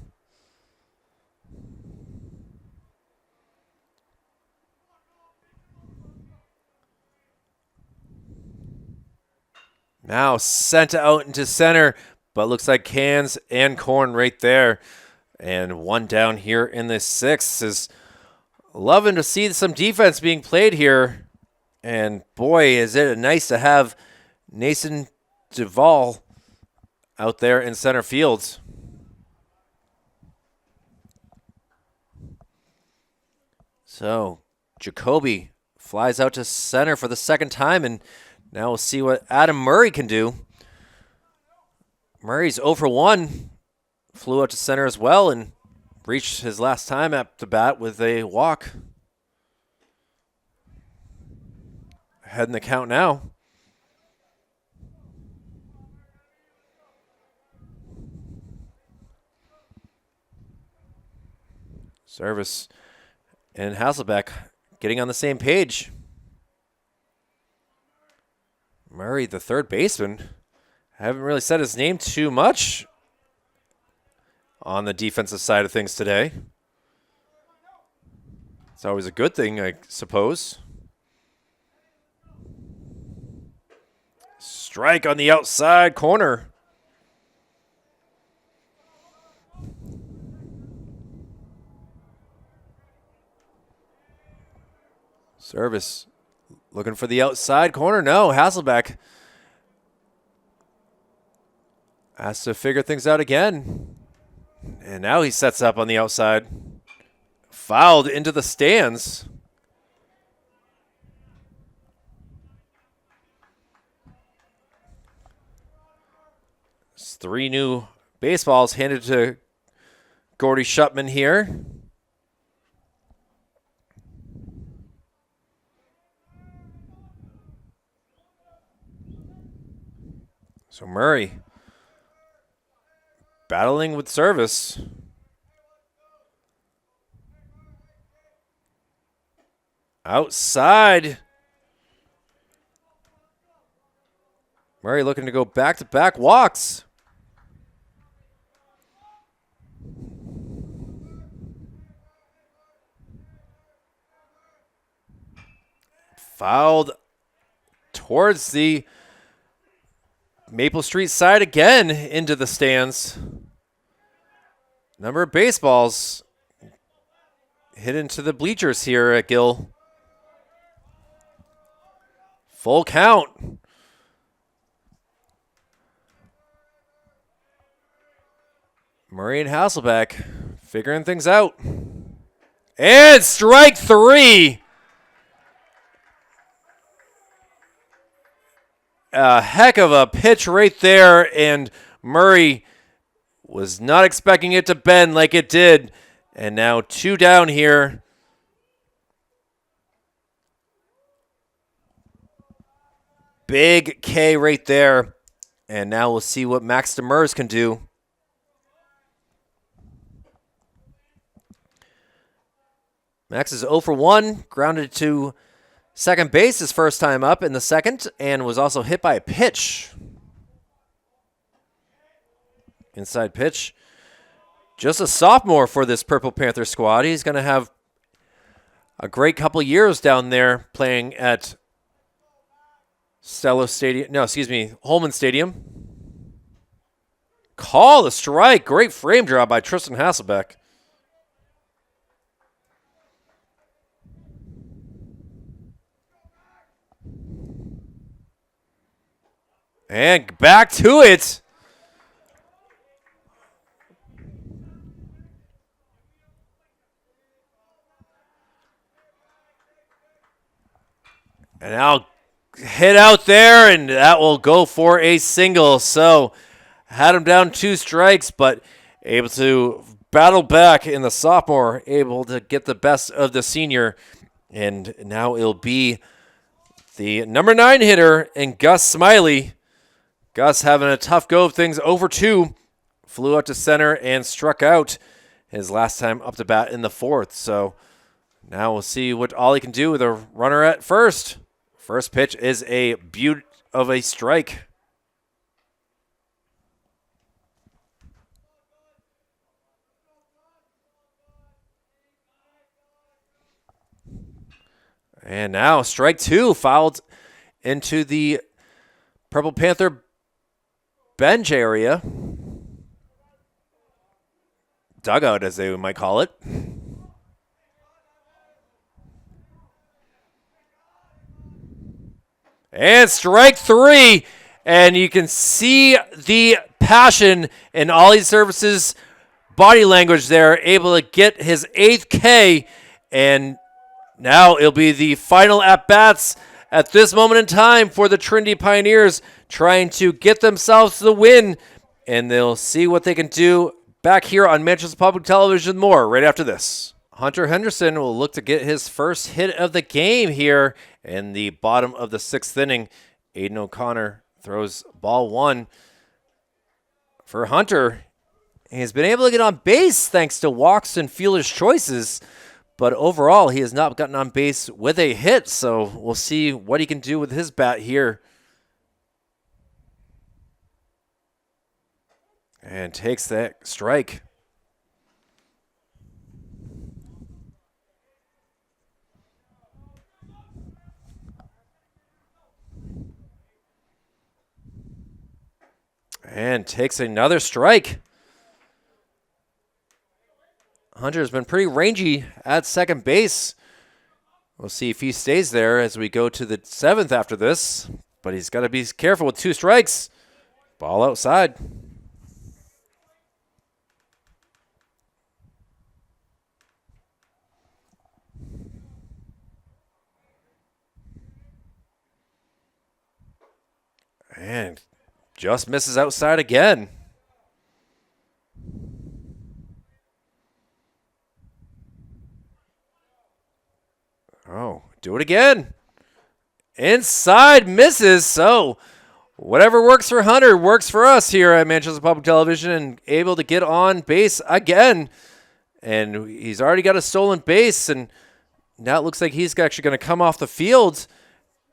Now sent out into center, but looks like cans and corn right there. And one down here in the 6th is loving to see some defense being played here. And boy, is it nice to have Nason Duvall out there in center field. So Jacoby flies out to center for the second time, and now we'll see what Adam Murray can do. Murray's 0 for 1. Flew out to center as well and reached his last time at the bat with a walk. Ahead in the count now. Service and Hasselbeck getting on the same page. Murray, the third baseman. I haven't really said his name too much on the defensive side of things today. It's always a good thing, I suppose. Strike on the outside corner. Service looking for the outside corner. No, Hasselbeck has to figure things out again. And now he sets up on the outside. Fouled into the stands. It's 3 new baseballs handed to Gordy Shutman here. So Murray battling with service. Outside. Murray looking to go back-to-back walks. Fouled towards the Maple Street side again into the stands. Number of baseballs hit into the bleachers here at Gill. Full count. Murray and Hasselbeck figuring things out. And strike 3. A heck of a pitch right there, and Murray was not expecting it to bend like it did. And now 2 down here. Big K right there. And now we'll see what Max Demers can do. Max is 0 for 1, grounded to second base his first time up in the second, and was also hit by a pitch. Inside pitch. Just a sophomore for this Purple Panther squad. He's going to have a great couple years down there playing at Holman Stadium. Call the strike. Great frame draw by Tristan Hasselbeck. And back to it. And now hit out there, and that will go for a single. So had him down 2 strikes, but able to battle back in the sophomore, able to get the best of the senior. And now it'll be the number 9 hitter and Gus Smiley. Gus having a tough go of things, over 2. Flew out to center and struck out his last time up to bat in the 4th. So now we'll see what Ollie can do with a runner at first. First pitch is a beaut of a strike. And now strike 2, fouled into the Purple Panther bench area. Dugout, as they might call it. And strike 3. And you can see the passion in Ollie Service's body language there, able to get his 8th K. And now it'll be the final at-bats at this moment in time for the Trinity Pioneers, trying to get themselves to the win. And they'll see what they can do back here on Manchester Public Television. More right after this. Hunter Henderson will look to get his first hit of the game here in the bottom of the 6th inning. Aiden O'Connor throws ball 1 for Hunter. He's been able to get on base thanks to walks and fielder's choices, but overall he has not gotten on base with a hit, so we'll see what he can do with his bat here. And takes that strike. And takes another strike. Hunter's been pretty rangy at second base. We'll see if he stays there as we go to the 7th after this. But he's got to be careful with 2 strikes. Ball outside. And just misses outside again. Oh, do it again. Inside, misses. So whatever works for Hunter works for us here at Manchester Public Television, and able to get on base again. And he's already got a stolen base, and now it looks like he's actually going to come off the field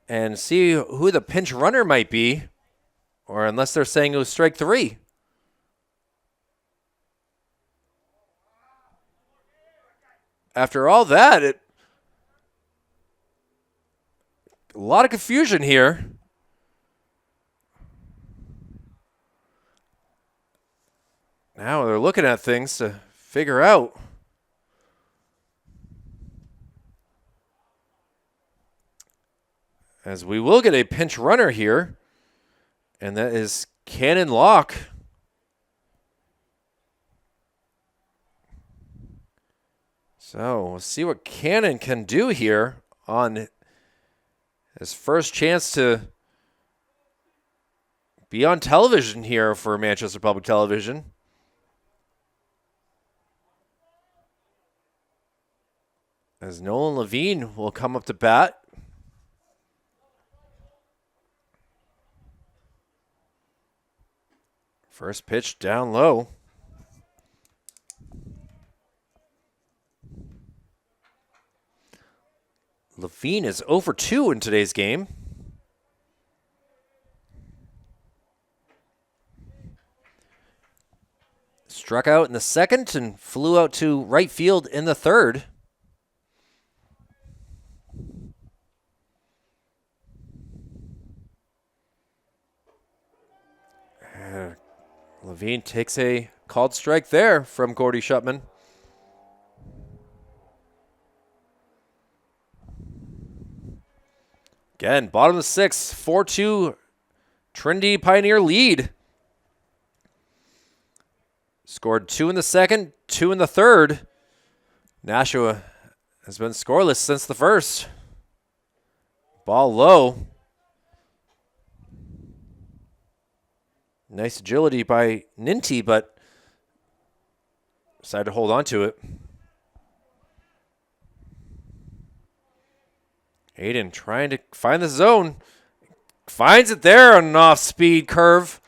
and see who the pinch runner might be, or unless they're saying it was strike 3. After all that, a lot of confusion here. Now they're looking at things to figure out. As we will get a pinch runner here, and that is Cannon Locke. So we'll see what Cannon can do here on his first chance to be on television here for Manchester Public Television. As Nolan Levine will come up to bat. First pitch down low. Levine is 0 for 2 in today's game. Struck out in the 2nd and flew out to right field in the 3rd. Levine takes a called strike there from Gordy Shutman. Again, bottom of the 6th, 4-2 Trinity Pioneer lead. Scored 2 in the 2nd, 2 in the 3rd. Nashua has been scoreless since the 1st. Ball low. Nice agility by Ninty, but decided to hold on to it. Aiden trying to find the zone. Finds it there on an off-speed curve.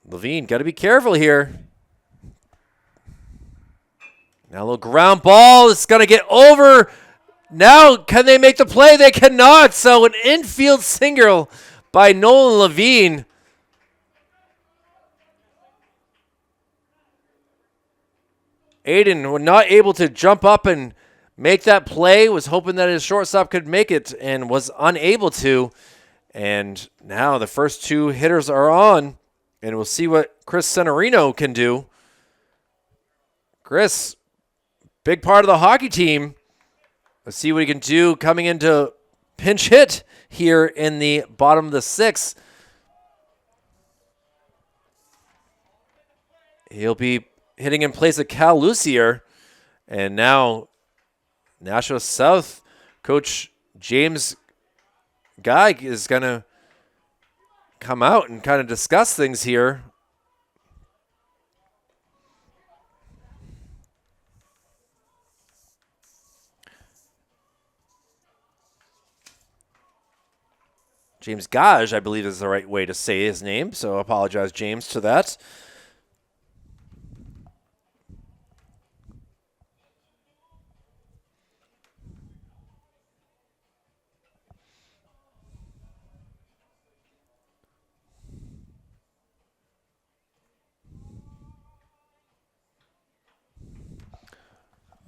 Levine, got to be careful here. Now a little ground ball. It's going to get over. Now, can they make the play? They cannot. So an infield single by Nolan Levine. Aiden was not able to jump up and make that play. Was hoping that his shortstop could make it and was unable to. And now the first 2 hitters are on. And we'll see what Chris Senorino can do. Chris, big part of the hockey team. Let's see what he can do coming into pinch hit here in the bottom of the 6th. He'll be hitting in place of Cal Lucier. And now Nashua South coach James Guy is going to come out and kind of discuss things here. James Gage, I believe is the right way to say his name, so I apologize, James, to that.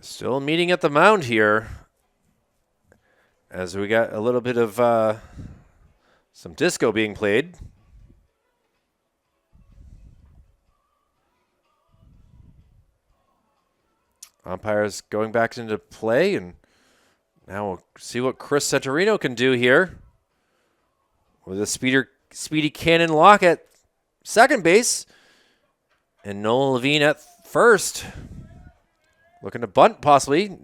Still meeting at the mound here, as we got a little bit of some disco being played. Umpires going back into play, and now we'll see what Chris Santorino can do here with a speedy cannon lock at second base, and Nolan Levine at first. Looking to bunt, possibly.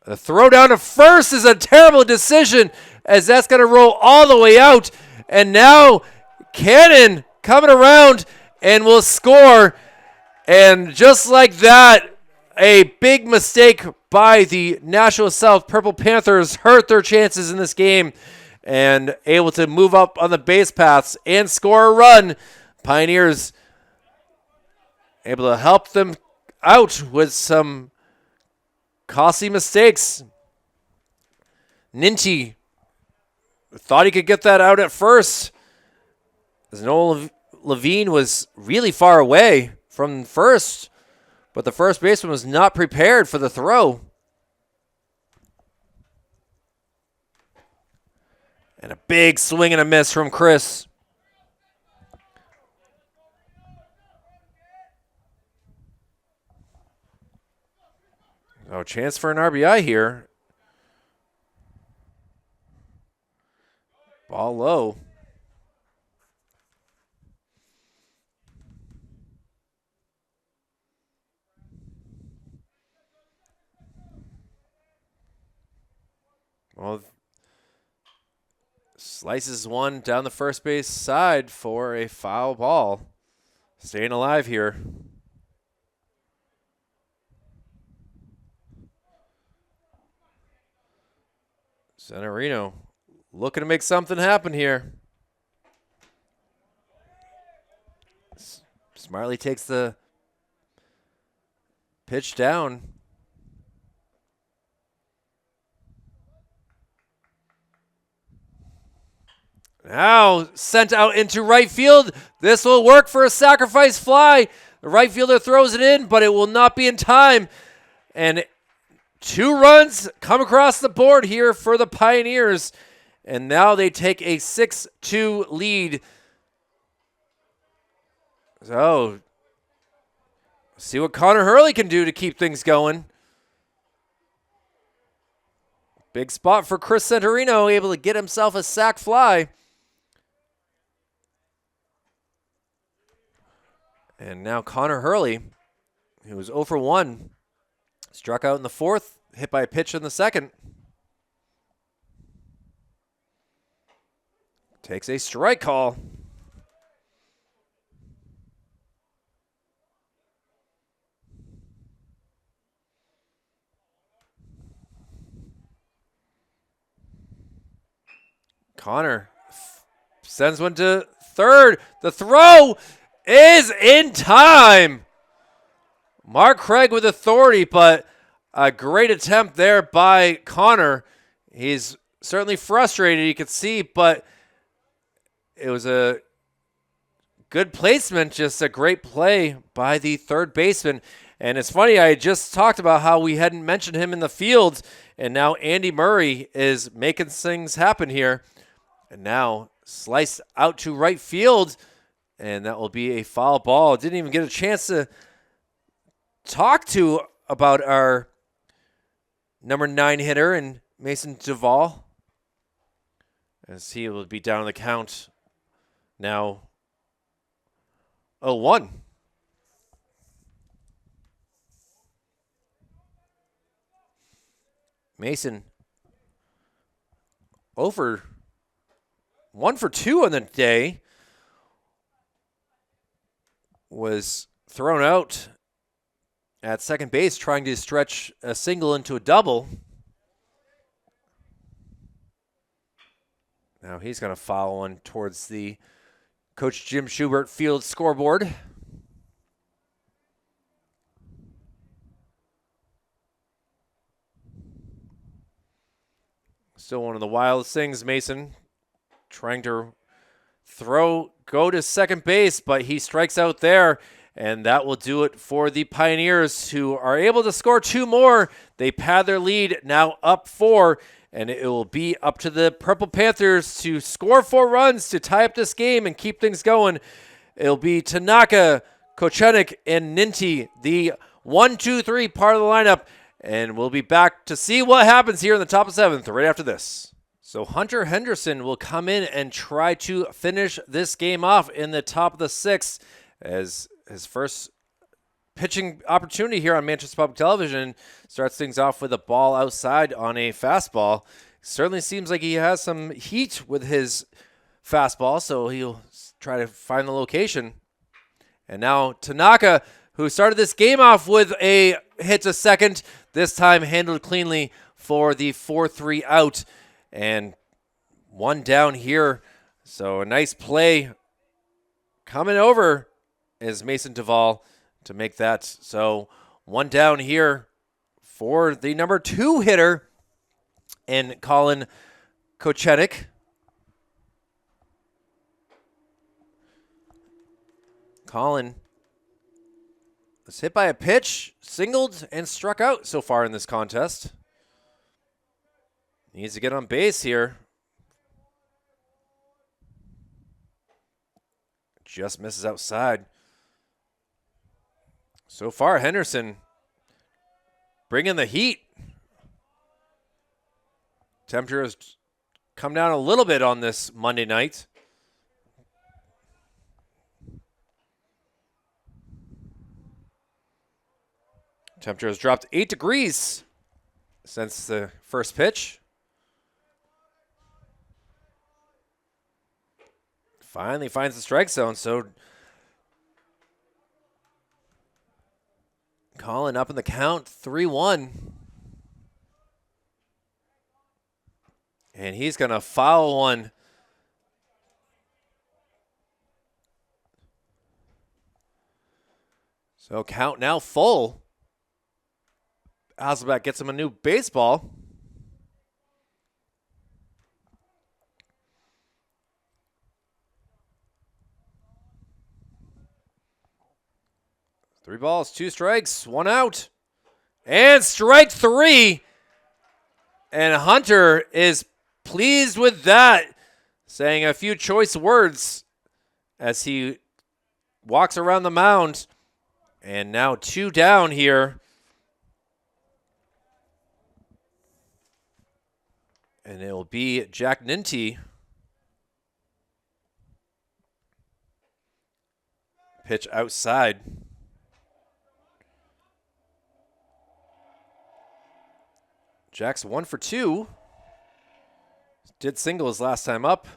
The throw down to first is a terrible decision, as that's going to roll all the way out. And now Cannon coming around and will score. And just like that, a big mistake by the Nashua South Purple Panthers hurt their chances in this game, and able to move up on the base paths and score a run. Pioneers able to help them out with some costly mistakes. Ninty thought he could get that out at first, as Noel Levine was really far away from first, but the first baseman was not prepared for the throw. And a big swing and a miss from Chris. Oh, chance for an RBI here. Ball low. Well, slices one down the first base side for a foul ball. Staying alive here. Santorino looking to make something happen here. Smartly takes the pitch down. Now sent out into right field. This will work for a sacrifice fly. The right fielder throws it in, but it will not be in time. And 2 runs come across the board here for the Pioneers. And now they take a 6-2 lead. So, see what Connor Hurley can do to keep things going. Big spot for Chris Santorino, able to get himself a sac fly. And now Connor Hurley, who was 0 for 1, struck out in the 4th, hit by a pitch in the 2nd. Takes a strike call. Connor sends one to third. The throw is in time. Mark Craig with authority, but a great attempt there by Connor. He's certainly frustrated, you could see, but it was a good placement, just a great play by the third baseman. And it's funny, I just talked about how we hadn't mentioned him in the field, and now Andy Murray is making things happen here. And now sliced out to right field, and that will be a foul ball. Didn't even get a chance to talk to about our number 9 hitter and Mason Duvall, as he will be down the count now 0-1. Mason over 1 for 2 on the day, was thrown out at second base trying to stretch a single into a double. Now he's going to foul one towards the Coach Jim Schubert field scoreboard. Still one of the wildest things, Mason trying to go to second base, but he strikes out there, and that will do it for the Pioneers, who are able to score 2 more. They pad their lead, now up 4, and it will be up to the Purple Panthers to score 4 runs to tie up this game and keep things going. It'll be Tanaka, Kochenik, and Ninty, the 1, 2, 3 part of the lineup. And we'll be back to see what happens here in the top of 7th right after this. So Hunter Henderson will come in and try to finish this game off in the top of the 6th as his first pitching opportunity here on Manchester Public Television. Starts things off with a ball outside on a fastball. Certainly seems like he has some heat with his fastball, so he'll try to find the location. And now Tanaka, who started this game off with a hit to second, this time handled cleanly for the 4-3 out. And one down here. So a nice play coming over is Mason Duvall to make that. So one down here for the number 2 hitter and Colin Kochenik. Colin was hit by a pitch, singled, and struck out so far in this contest. Needs to get on base here. Just misses outside. So far, Henderson bringing the heat. Temperature has come down a little bit on this Monday night. Temperature has dropped 8 degrees since the first pitch. Finally finds the strike zone, so Colin up in the count, 3-1. And he's going to foul one. So count now full. Hasselbeck gets him a new baseball. Three balls, 2 strikes, 1 out. And strike 3. And Hunter is pleased with that, saying a few choice words as he walks around the mound. And now 2 down here. And it will be Jack Ninty. Pitch outside. Jack's 1 for 2. Did single his last time up.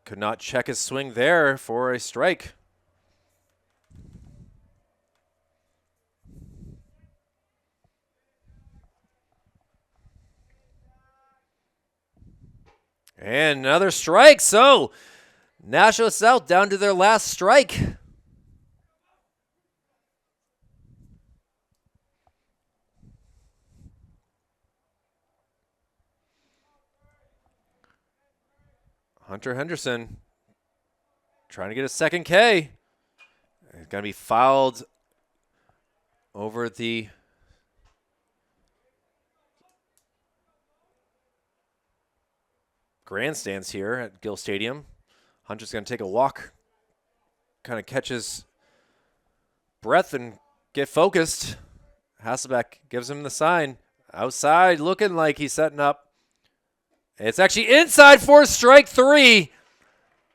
Could not check his swing there for a strike. And another strike. So Nashua South down to their last strike. Hunter Henderson trying to get a second K. It's going to be fouled over the grandstands here at Gill Stadium. Hunter's going to take a walk, kind of catch his breath and get focused. Hasselbeck gives him the sign. Outside, looking like he's setting up. It's actually inside for strike 3.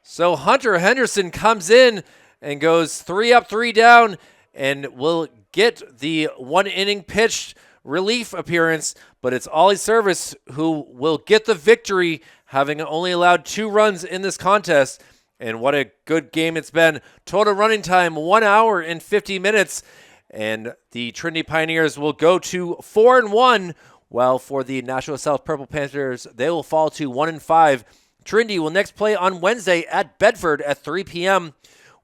So Hunter Henderson comes in and goes 3 up, 3 down, and will get the 1 inning pitched relief appearance. But it's Ollie Service who will get the victory, having only allowed 2 runs in this contest. And what a good game it's been. Total running time, 1 hour and 50 minutes. And the Trinity Pioneers will go to 4-1. While for the Nashua South Purple Panthers, they will fall to 1-5. Trinity will next play on Wednesday at Bedford at 3 p.m.,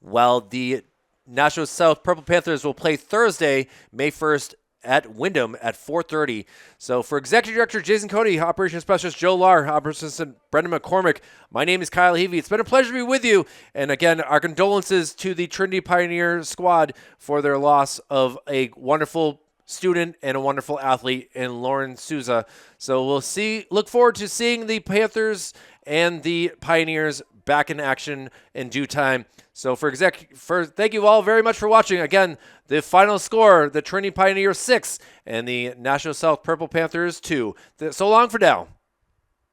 while the Nashua South Purple Panthers will play Thursday, May 1st, at Wyndham at 4:30. So for Executive Director Jason Cody, Operations Specialist Joe Lahr, Operations Assistant Brendan McCormick, my name is Kyle Heavey. It's been a pleasure to be with you. And again, our condolences to the Trinity Pioneer squad for their loss of a wonderful student and a wonderful athlete in Lauren Souza. So we'll look forward to seeing the Panthers and the Pioneers back in action in due time. So thank you all very much for watching. Again, the final score, the Trinity Pioneers 6 and the Nashua South Purple Panthers 2. So long for now.